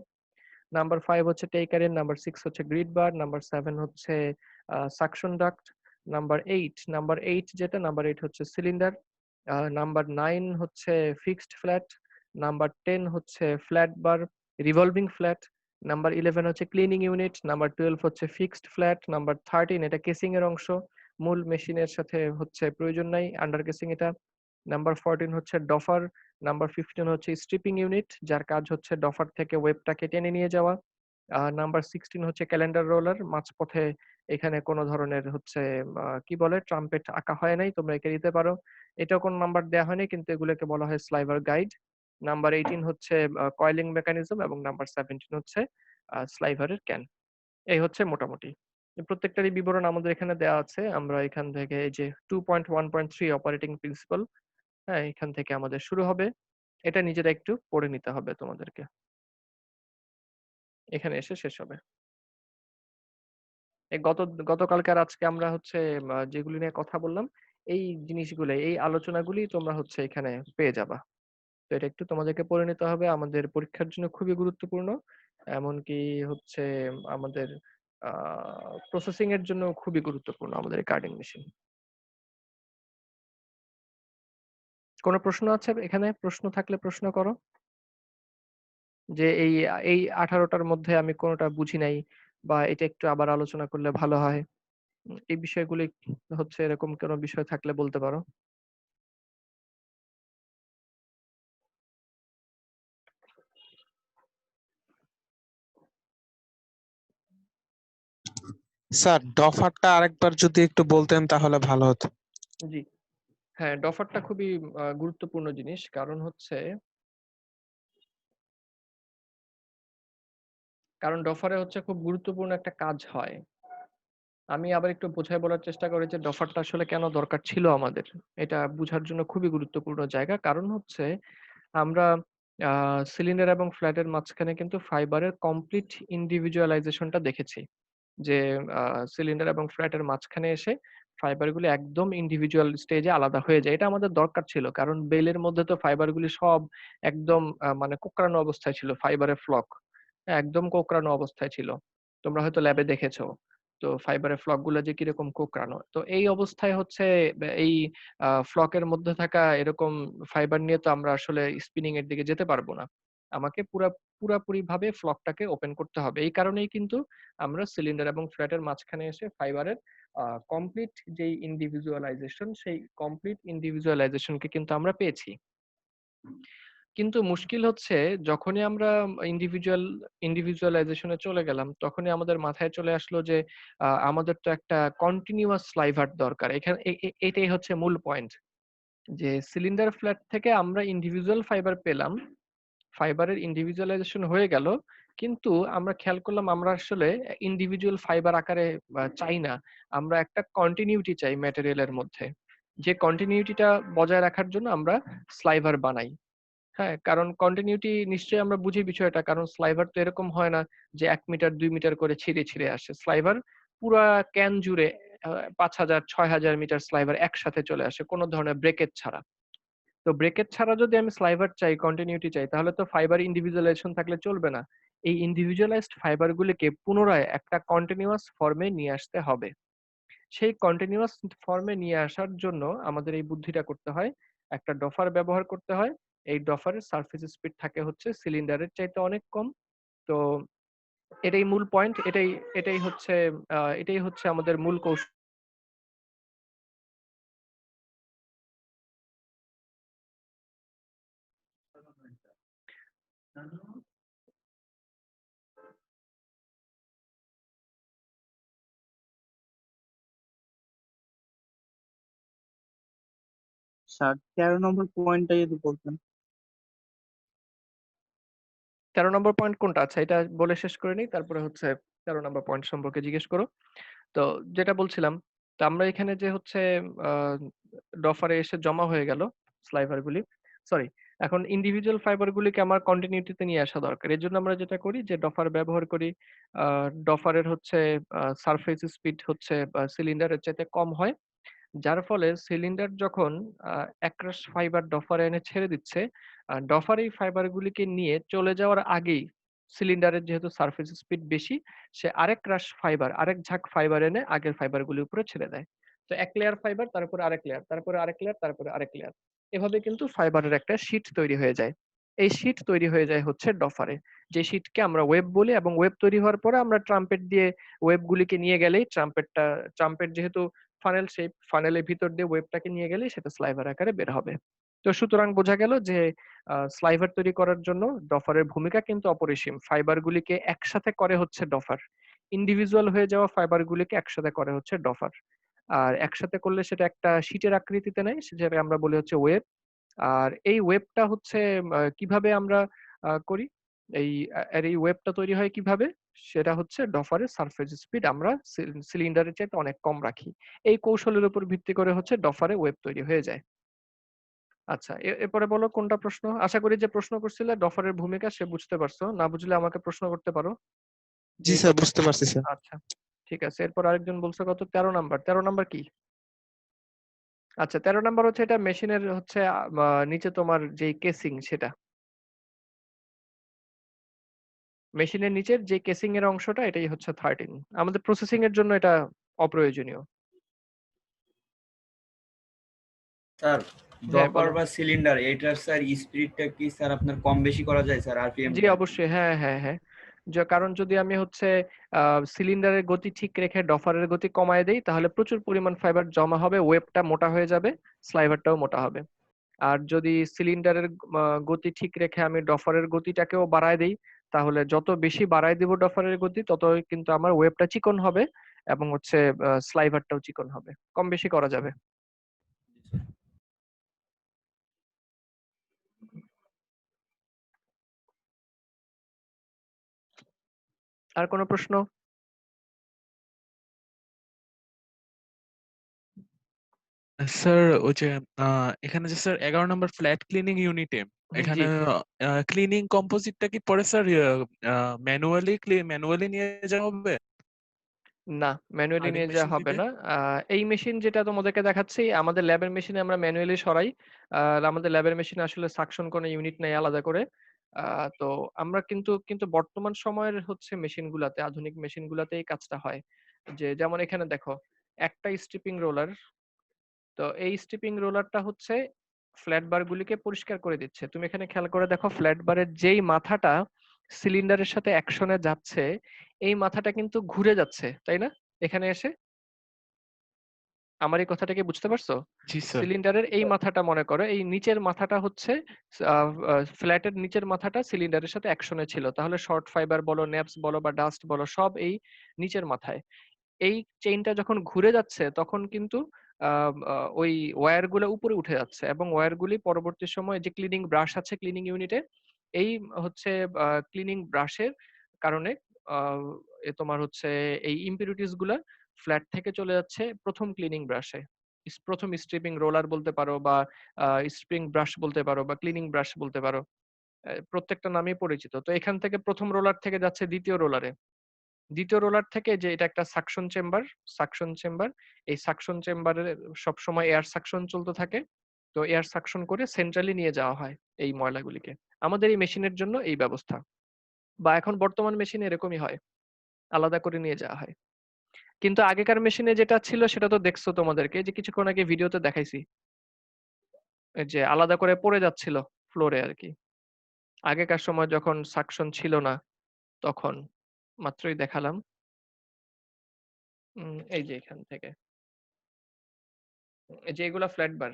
নাম্বার 5 হচ্ছে টেকার ইন, নাম্বার 6 হচ্ছে গ্রিড বার, নাম্বার 7 হচ্ছে সাকশন ডাক্ট, নাম্বার 8 যেটা নাম্বার 8 হচ্ছে সিলিন্ডার, নাম্বার 9 হচ্ছে ফিক্সড ফ্ল্যাট, নাম্বার 10 হচ্ছে ফ্ল্যাট বার রিভলভিং ফ্ল্যাট, নাম্বার 11 হচ্ছে ক্লিনিং ইউনিট, নাম্বার 12 হচ্ছে ফিক্সড ফ্ল্যাট, নাম্বার 13 এটা কেসিং এর অংশ, মূল মেশিনের সাথে হচ্ছে প্রয়োজন নাই, আন্ডার কেসিং এটা। নাম্বার 14 হচ্ছে ডফার, নাম্বার 15 হচ্ছে স্ট্রিপিং ইউনিট যার কাজ হচ্ছে ডফার থেকে ওয়েবটাকে টেনে নিয়ে যাওয়া। নাম্বার 16 হচ্ছে ক্যালেন্ডার রোলার, মাঝপথে এখানে কোনো ধরনের হচ্ছে কি বলে ট্রাম্পেট আঁকা হয় নাই, তোমরা এঁকে দিতে পারো। এটাও কোনো নাম্বার দেওয়া হয়নি কিন্তু এগুলোকে বলা হয় স্লাইভার গাইড। নাম্বার 18 হচ্ছে কয়েলিং মেকানিজম এবং নাম্বার 17 হচ্ছে স্লাইভারের ক্যান। এই হচ্ছে মোটামুটি প্রত্যেকটারই বিবরণ আমাদের এখানে দেওয়া আছে। আমরা এখান থেকে এই যে 2.1.3 অপারেটিং প্রিন্সিপাল, হ্যাঁ এখান থেকে আমাদের শুরু হবে। এটা নিজেরা একটু পড়ে নিতে হবে তোমাদেরকে, এখানে এসে শেষ হবে। এই গতকালকে আর আজকে আমরা হচ্ছে যেগুলি নিয়ে কথা বললাম এই জিনিসগুলো এই আলোচনাগুলি তোমরা হচ্ছে এখানে পেয়ে যাবা। তো এটা একটু তোমাদেরকে পড়ে নিতে হবে, আমাদের পরীক্ষার জন্য খুবই গুরুত্বপূর্ণ। এমনকি হচ্ছে আমাদের প্রসেসিং এর জন্য খুবই গুরুত্বপূর্ণ আমাদের কার্ডিং মেশিন। কোনো প্রশ্ন আছে এখানে? প্রশ্ন থাকলে প্রশ্ন করো। যে এই এই 18টার মধ্যে আমি কোনোটা বুঝি নাই বা এটা একটু আবার আলোচনা করলে ভালো হয়, এই বিষয়গুলি হচ্ছে এরকম কোনো বিষয় থাকলে বলতে পারো। স্যার ডফারটা আরেকবার যদি একটু বলতেন তাহলে ভালো হতো। জি হ্যাঁ, ডফারটা খুবই গুরুত্বপূর্ণ জিনিস, কারণ ডফারে হচ্ছে খুব গুরুত্বপূর্ণ একটা কাজ হয়। আমি আবার একটু বোঝায় বলার চেষ্টা করি যে ডফারটা আসলে কেন দরকার ছিল আমাদের। এটা বোঝার জন্য খুবই গুরুত্বপূর্ণ জায়গা, কারণ হচ্ছে আমরা সিলিন্ডার এবং ফ্ল্যাটের মাঝখানে কিন্তু ফাইবারের কমপ্লিট ইন্ডিভিজুয়ালাইজেশনটা দেখেছি। যে সিলিন্ডার এবং ফ্ল্যাটের মাঝখানে এসে ফাইবারগুলি একদম ইন্ডিভিজুয়াল স্টেজে আলাদা হয়ে যায়। এটা আমাদের দরকার ছিল, কারণ বেলের মধ্যে তো ফাইবারগুলি সব একদম মানে কোঁকড়ানো অবস্থায় ছিল। ফাইবারের ফ্লক একদম কোঁকড়ানো অবস্থায় ছিল, তোমরা হয়তো ল্যাবে দেখেছো। তো ফাইবারের ফ্লক গুলো যে কিরকম কোঁকড়ানো, তো এই অবস্থায় হচ্ছে এই ফ্লকের মধ্যে থাকা এরকম ফাইবার নিয়ে তো আমরা আসলে স্পিনিং এর দিকে যেতে পারবো না। আমাকে পুরাপুরি ভাবে ফ্লকটাকে ওপেন করতে হবে। এই কারণেই কিন্তু আমরা সিলিন্ডার এবং ফ্ল্যাটের মাঝখানে এসে ফাইবারের কমপ্লিট যেই ইন্ডিভিজুয়ালাইজেশন সেই কমপ্লিট ইন্ডিভিজুয়ালাইজেশনকে কিন্তু আমরা পেয়েছি। কিন্তু মুশকিল হচ্ছে যখনই আমরা ইন্ডিভিজুয়ালাইজেশনে চলে গেলাম তখনই আমাদের মাথায় চলে আসলো যে আমাদের তো একটা কন্টিনিউয়াস স্লাইভার দরকার। এখানে এটাই হচ্ছে মূল পয়েন্ট, যে সিলিন্ডার ফ্ল্যাট থেকে আমরা ইন্ডিভিজুয়াল ফাইবার পেলাম, ফাইবারের ইন্ডিভিজুয়ালাইজেশন হয়ে গেল, কিন্তু আমরা খেয়াল করলাম আমরা আসলে ইন্ডিভিজুয়াল ফাইবার আকারে চাই না। আমরা একটা কন্টিনিউটি চাই ম্যাটেরিয়ালের মধ্যে, যে কন্টিনিউটিটা বজায় রাখার জন্য আমরা স্লাইভার বানাই। হ্যাঁ, কারণ কন্টিনিউটি নিশ্চয়ই আমরা বুঝি বিষয়টা, কারণ স্লাইভার তো এরকম হয় না যে 1 মিটার 2 মিটার করে ছিঁড়ে ছিঁড়ে আসে। স্লাইভার পুরা ক্যান জুড়ে 5,000 6,000 মিটার স্লাইভার একসাথে চলে আসে কোনো ধরনের ব্রেকেজ ছাড়া। তো ব্রেকেজ ছাড়া যদি আমি স্লাইভার চাই, কন্টিনিউটি চাই, তাহলে তো ফাইবার ইন্ডিভিজুয়ালাইজেশন থাকলে চলবে না। এই ইন্ডিভিজুয়ালাইজড ফাইবারগুলিকে পুনরায় একটা কন্টিনিউয়াস ফর্মে নিয়ে আসতে হবে। সেই কন্টিনিউয়াস ফর্মে নিয়ে আসার জন্য আমাদের এই বুদ্ধিটা করতে হয়, একটা ডফার ব্যবহার করতে হয়। এই ডফারের সারফেস স্পিড থাকে হচ্ছে সিলিন্ডারের চাইতে অনেক কম। তো এটাই মূল পয়েন্ট, এটাই হচ্ছে আমাদের মূল কৌশল। স্যার 13 নম্বর পয়েন্টটা যদি বলতেন। 13 নম্বর পয়েন্ট কোনটা? আচ্ছা, এটা বলে শেষ করে নিই, তারপরে হচ্ছে 13 নম্বর পয়েন্ট সম্পর্কে জিজ্ঞেস করো। তো যেটা বলছিলাম, তো আমরা এখানে যে হচ্ছে ডফারে এসে জমা হয়ে গেল স্লাইভার গুলি, সরি, এখন ইন্ডিভিজুয়াল ফাইবার গুলিকে আমার কন্টিনিউটিতে নিয়ে আসা দরকার। এর জন্য আমরা যেটা করি যে ডফার ব্যবহার করি। ডফারের হচ্ছে সারফেস স্পিড হচ্ছে সিলিন্ডারের চাইতে কম হয়, যার ফলে সিলিন্ডার যখন একরাশ ফাইবার ডফারে এনে ছেড়ে দিচ্ছে, ডফার এই ফাইবার গুলিকে নিয়ে চলে যাওয়ার আগেই সিলিন্ডারের যেহেতু সারফেস স্পিড বেশি, সে আরেক ঝাঁক ফাইবার এনে আগের ফাইবার গুলির উপরে ছেড়ে দেয়। তো এক লেয়ার ফাইবার, তারপরে আরেক লেয়ার, তারপরে আরেক লেয়ার, তারপরে আরেক লেয়ার, এভাবে কিন্তু ফাইবারের একটা শীট তৈরি হয়ে যায়। এই শীট তৈরি হয়ে যায় হচ্ছে ডফারে, যে শীটকে আমরা ওয়েব বলি, এবং ওয়েব তৈরি হওয়ার পরে আমরা ট্রাম্পেট দিয়ে ওয়েব গুলিকে নিয়ে গেলেই ট্রাম্পেট যেহেতু ফানেল শেপ, ফানেলের ভিতর দিয়ে ওয়েবটাকে নিয়ে গেলেই সেটা স্লাইভার আকারে বের হবে। তো সুতরাং বোঝা গেল যে স্লাইভার তৈরি করার জন্য ডফারের ভূমিকা কিন্তু অপরিসীম। ফাইবার গুলিকে একসাথে করে হচ্ছে ডফার, ইন্ডিভিজুয়াল হয়ে যাওয়া ফাইবার গুলিকে একসাথে করে হচ্ছে ডফার। আর একসাথে করলে সেটা একটা শীটের আকৃতিতে নেয়, সেটাকে আমরা বলি হচ্ছে ওয়েব। আর এই ওয়েবটা হচ্ছে কিভাবে আমরা করি, এই ওয়েবটা তৈরি হয় কিভাবে, সেটা হচ্ছে ডফারের সারফেস স্পিড আমরা সিলিন্ডারের চাইতে অনেক কম রাখি। এই কৌশলের উপর ভিত্তি করে হচ্ছে ডফারে ওয়েব তৈরি হয়ে যায়। আচ্ছা, এরপরে বলো কোনটা প্রশ্ন? আশা করি যে প্রশ্ন করছিলে ডফারের ভূমিকা সে বুঝতে পারছো, না বুঝলে আমাকে প্রশ্ন করতে পারো। জি যে স্যার, বুঝতে পারছি স্যার। আচ্ছা, ঠিক আছে। এরপর আরেকজন বলছে কত, 13 নাম্বার। 13 নাম্বার কি? আচ্ছা, 13 নাম্বার হচ্ছে এটা মেশিনের হচ্ছে নিচে তোমার যে কেসিং, সেটা মেশিনের নিচের যে কেসিং এর অংশটা, এটাই হচ্ছে 13। আমাদের প্রসেসিং এর জন্য এটা অপ্রয়োজনীয়। স্যার হ্যাঁ, ডপার বলো। বা সিলিন্ডার এটার স্যার স্পিডটা কি স্যার আপনার কম বেশি করা যায় স্যার জি, আরপিএমটা? অবশ্যই। হ্যাঁ, হ্যাঁ, হ্যাঁ। কারণ যদি আমি হচ্ছে সিলিন্ডারের গতি ঠিক রেখে ডফারের গতি কমায় দেই, তাহলে প্রচুর পরিমাণ ফাইবার জমা হবে, ওয়েবটা মোটা হয়ে যাবে, স্লাইভারটাও মোটা হবে। আর যদি সিলিন্ডারের গতি ঠিক রেখে আমি ডফারের গতিটাকেও বাড়ায় দেই, তাহলে যত বেশি বাড়ায় দিব ডফারের গতি, তত কিন্তু আমার ওয়েবটা চিকন হবে, এবং হচ্ছে স্লাইভারটাও চিকন হবে। কম বেশি করা যাবে। আর কোনো প্রশ্ন? স্যার ওই যে এখানে যে স্যার 11 নম্বর ফ্ল্যাট ক্লিনিং ইউনিটে এখানে জি, ক্লিনিং কম্পোজিটটা কি পরে স্যার ম্যানুয়ালি নিয়ে যাওয়া হবে? না, ম্যানুয়ালি কার্ডিং নিয়ে যাওয়া মেশিন হবে থেকে? না। এই মেশিন যেটা তোমাদেরকে দেখাচ্ছি, আমাদের ল্যাবের মেশিনে আমরা ম্যানুয়ালি সরাই। আর আমাদের ল্যাবের মেশিনে আসলে সাকশন কোনো ইউনিট নাই আলাদা করে। তো আমরা কিন্তু বর্তমান সময়ের হচ্ছে মেশিনগুলাতে, আধুনিক মেশিনগুলাতে এই কাজটা হয়। যে যেমন এখানে দেখো, একটা স্ট্রিপিং রোলার। তো এই স্ট্রিপিং রোলারটা হচ্ছে ফ্ল্যাট বার গুলিকে পরিষ্কার করে দিচ্ছে। তুমি এখানে খেয়াল করে দেখো, ফ্ল্যাট বারের যেই মাথাটা সিলিন্ডারের সাথে অ্যাকশনে যাচ্ছে, এই মাথাটা কিন্তু ঘুরে যাচ্ছে, তাই না? এখানে এসে আমার এই কথাটাকে বুঝতে পারছো? জি স্যার। সিলিন্ডারের এই মাথাটা মনে করো, এই নিচের মাথাটা হচ্ছে ফ্ল্যাটের নিচের মাথাটা সিলিন্ডারের সাথে অ্যাকশনে ছিল, তাহলে শর্ট ফাইবার বলো, নেপস বলো বা ডাস্ট বলো, সব এই নিচের মাথায়। এই চেইনটা যখন ঘুরে যাচ্ছে, তখন কিন্তু ওই ওয়্যার গুলো উপরে উঠে যাচ্ছে, এবং ওয়্যার গুলি পরবর্তী সময় যে ক্লিনিং ব্রাশ আছে ক্লিনিং ইউনিটে, এই হচ্ছে ক্লিনিং ব্রাশের কারণে আহ, তোমার হচ্ছে এই ইম্পিউরিটিস গুলা ফ্ল্যাট থেকে চলে যাচ্ছে প্রথম ক্লিনিং ব্রাশে, প্রথম স্ট্রিপিং রোলার বলতে পারো, বা স্প্রিং ব্রাশ বলতে পারো, বা ক্লিনিং ব্রাশ বলতে পারো। প্রত্যেকটা নামই পরিচিত। তো এখান থেকে প্রথম রোলার থেকে যাচ্ছে দ্বিতীয় রোলারে, দ্বিতীয় রোলার থেকে, যে এটা একটা সাকশন চেম্বার, এই সাকশন চেম্বারে সবসময় এয়ার সাকশন চলতে থাকে। তো এয়ার সাকশন করে সেন্ট্রালি নিয়ে যাওয়া হয় এই ময়লাগুলিকে। আমাদের এই মেশিনের জন্য এই ব্যবস্থা, বা এখন বর্তমান মেশিনে এরকমই হয়, আলাদা করে নিয়ে যাওয়া হয়। কিন্তু আগেকার মেশিনে যেটা ছিল সেটা তো দেখছো তোমাদেরকে, যে কিছুক্ষণ আগে ভিডিওতে দেখাইছি, এই যে আলাদা করে পড়ে যাচ্ছিল ফ্লোরে আর কি। আগেকার সময় যখন সাকশন ছিল না, তখন মাত্রই দেখালাম। এই যে এখান থেকে, এই যে এগুলা ফ্ল্যাট বার,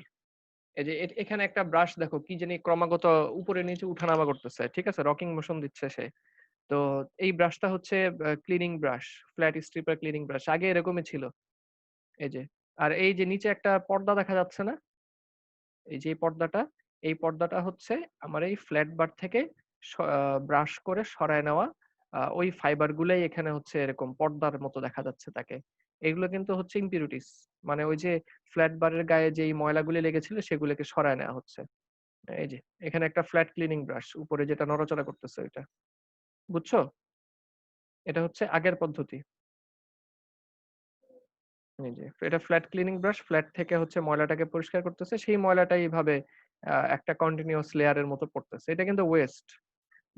এই যে এখানে একটা ব্রাশ দেখো, কি জানি ক্রমাগত উপরে নিচে উঠানামা করতেছে, ঠিক আছে, রকিং মোশন দিচ্ছে সে। তো এই ব্রাশটা হচ্ছে cleaning brush, flat stripper cleaning brush, আগে এরকমই ছিল। এই যে, আর এই যে নিচে একটা পর্দা দেখা যাচ্ছে না, এই যে এই পর্দাটা হচ্ছে আমার এই ফ্ল্যাট বার থেকে ব্রাশ করে সরায় নেওয়া ওই ফাইবার গুলাই এখানে হচ্ছে এরকম পর্দার মতো দেখা যাচ্ছে তাকে। এগুলো কিন্তু হচ্ছে ইম্পিউরিটিস, মানে ওই যে ফ্ল্যাট বারের গায়ে যেই ময়লাগুলি লেগেছিল সেগুলোকে সরায় নেওয়া হচ্ছে। এই যে এখানে একটা ফ্ল্যাট ক্লিনিং ব্রাশ উপরে যেটা নড়াচড়া করতেছে ওইটা, বুঝছো? এটা হচ্ছে আগের পদ্ধতি। এই যে এটা ফ্ল্যাট ক্লিনিং ব্রাশ, ফ্ল্যাট থেকে হচ্ছে ময়লাটাকে পরিষ্কার করতেছে, সেই ময়লাটাই এইভাবে একটা কন্টিনিউয়াস লেয়ারের মতো পড়তেছে। এটা কিন্তু ওয়েস্ট,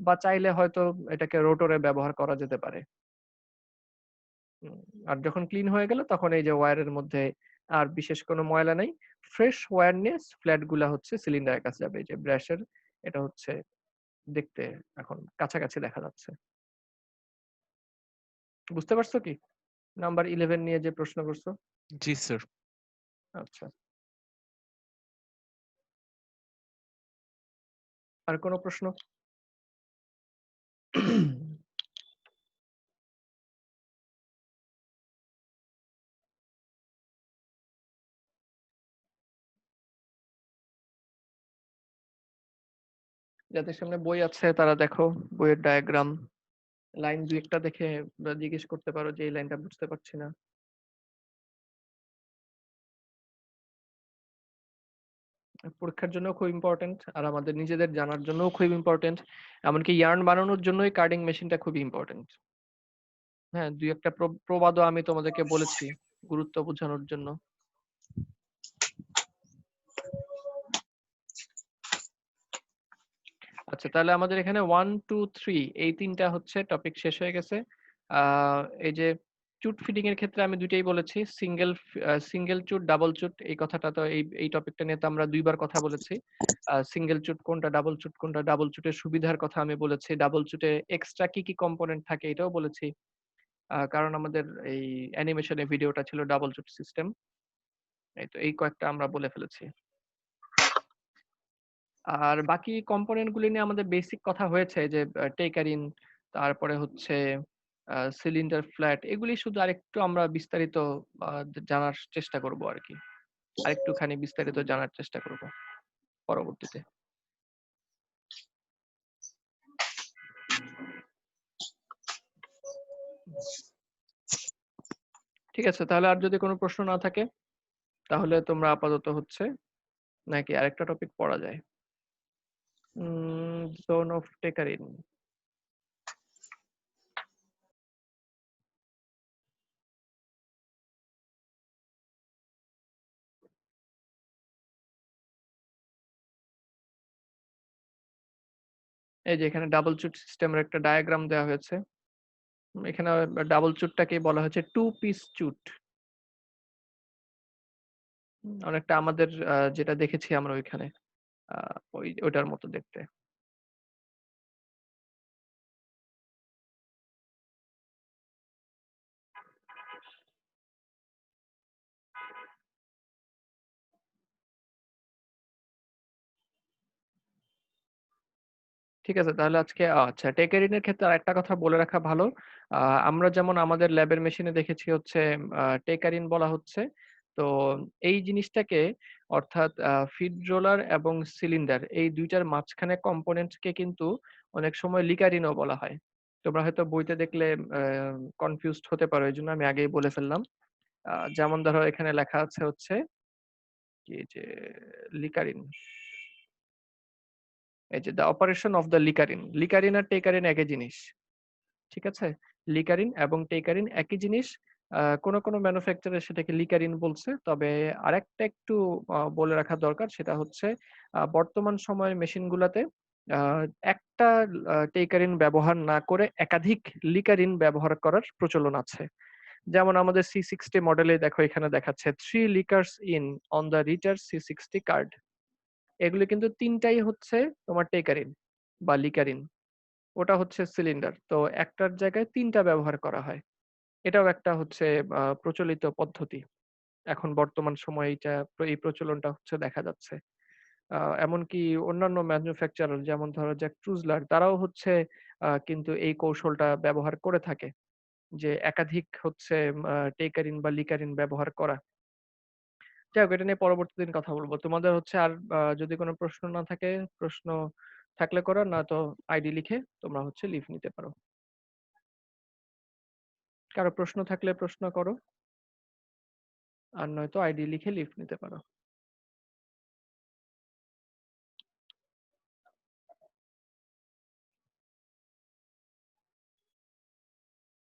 বা চাইলে হয়তো এটাকে রোটরে ব্যবহার করা যেতে পারে। আর যখন ক্লিন হয়ে গেল তখন এই যে ওয়্যারের মধ্যে আর বিশেষ কোনো ময়লা নেই, ফ্রেশ ওয়্যার নিয়ে ফ্ল্যাট গুলা হচ্ছে সিলিন্ডারের কাছে যাবে। এই যে ব্রাশের এটা হচ্ছে দেখতে এখন কাছাকাছি দেখা যাচ্ছে। বুঝতে পারছো কি নাম্বার 11 নিয়ে যে প্রশ্ন করছো? জি স্যার। আচ্ছা, আর কোনো প্রশ্ন? যাদের সামনে বই আছে তারা দেখো বইয়ের ডায়াগ্রাম, লাইন দুই একটা দেখে জিজ্ঞেস করতে পারো যে এই লাইনটা বুঝতে পারছি না। পরীক্ষার জন্য খুব ইম্পর্টেন্ট, আর আমাদের নিজেদের জানার জন্যও খুব ইম্পর্টেন্ট। এমনকি ইয়ার্ন বানানোর জন্যই কার্ডিং মেশিনটা খুব ইম্পর্টেন্ট। হ্যাঁ, দুই একটা প্রবাদও আমি তোমাদেরকে বলেছি গুরুত্ব বোঝানোর জন্য। আচ্ছা, তাহলে আমাদের এখানে 1 2 3 এই তিনটা হচ্ছে টপিক শেষ হয়ে গেছে। এই যে চুট ফিটিং এর ক্ষেত্রে আমি দুইটাই বলেছি, সিঙ্গেল চুট, ডাবল চুট। এই কথাটা তো এই টপিকটা নিয়ে তো আমরা দুইবার কথা বলেছি। সিঙ্গেল চুট কোনটা, ডাবল চুট কোনটা, ডাবল চুটের সুবিধার কথা আমি বলেছি, ডাবল চুটে এক্সট্রা কি কি কম্পোনেন্ট থাকে এটাও বলেছি। কারণ আমাদের এই অ্যানিমেশনের ভিডিওটা ছিল ডাবল চুট সিস্টেম। এই তো এই কয়েকটা আমরা বলে ফেলেছি। আর বাকি কম্পোনেন্ট গুলি নিয়ে আমাদের বেসিক কথা হয়েছে, যে টেকারিন, তারপরে হচ্ছে সিলিন্ডার ফ্ল্যাট, এগুলি শুধু আরেকটু আমরা বিস্তারিত জানার চেষ্টা করব আর কি, আরেকটুখানি বিস্তারিত জানার চেষ্টা করব পরবর্তীতে। ঠিক আছে, তাহলে আর যদি কোনো প্রশ্ন না থাকে তাহলে তোমরা আপাতত হচ্ছে নাকি আরেকটা টপিক পড়া যায়। জোন অফ টেকারিন। এই যে এখানে ডাবল চুট সিস্টেমের একটা ডায়াগ্রাম দেওয়া হয়েছে। এখানে ডাবল চুটটাকে বলা হচ্ছে টু পিস চুট। অনেকটা আমাদের যেটা দেখেছি আমরা ওইখানে ওইটার মতো দেখতে। ঠিক আছে, তাহলে আজকে আচ্ছা টেকারিনের ক্ষেত্রে আরেকটা কথা বলে রাখা ভালো। আমরা যেমন আমাদের ল্যাবের মেশিনে দেখেছি হচ্ছে টেকারিন বলা হচ্ছে। তো এই জিনিসটাকে, অর্থাৎ ফিড রোলার এবং সিলিন্ডার এই দুইটার মাঝখানে কম্পোনেন্টকে কিন্তু অনেক সময় লিকারিনও বলা হয়। তোমরা হয়তো বইতে দেখলে কনফিউজড হতে পারো, এই জন্য আমি আগেই বলে ফেললাম। যেমন ধরো এখানে লেখা আছে হচ্ছে কি যে লিকারিন, এই যে দ্য অপারেশন অফ দ্য লিকারিন। লিকারিন আর টেকারিন একই জিনিস, ঠিক আছে? লিকারিন এবং টেকারিন একই জিনিস। কোন কোন ম্যানুফ্যাকচারার সেটাকে লিকারিন বলছে, তবে আরেকটা একটু বলে রাখা দরকার, সেটা হচ্ছে বর্তমান সময়ের মেশিনগুলোতে একটা টেকারিন ব্যবহার না করে একাধিক লিকারিন ব্যবহার করার প্রচলন আছে। যেমন আমাদের C60 মডেলে দেখো এখানে দেখাচ্ছে 3 লিকার্স ইন অন দ্য রিটার C60 কার্ড। এগুলো কিন্তু তিনটাই হচ্ছে তোমার টেকারিন বা লিকারিন, ওটা হচ্ছে সিলিন্ডার। তো একটার জায়গায় তিনটা ব্যবহার করা হয়। এটাও একটা হচ্ছে প্রচলিত পদ্ধতি। এখন বর্তমান সময়ে এই প্রচলনটা হচ্ছে দেখা যাচ্ছে। এমনকি অন্যান্য ম্যানুফ্যাকচারার যেমন ধরো জ্যাক ট্রুজলার, তারাও হচ্ছে কিন্তু এই কৌশলটা ব্যবহার করে থাকে, যে একাধিক হচ্ছে টেকারিন বা লিকারিন ব্যবহার করা। যাই হোক এটা নিয়ে পরবর্তী দিন কথা বলবো। তোমাদের হচ্ছে আর যদি কোনো প্রশ্ন না থাকে, প্রশ্ন থাকলে করো, নয়তো আইডি লিখে তোমরা হচ্ছে লিভ নিতে পারো। কারো প্রশ্ন থাকলে প্রশ্ন করো, আর নয়তো আইডি লিখে লিভ নিতে পারো।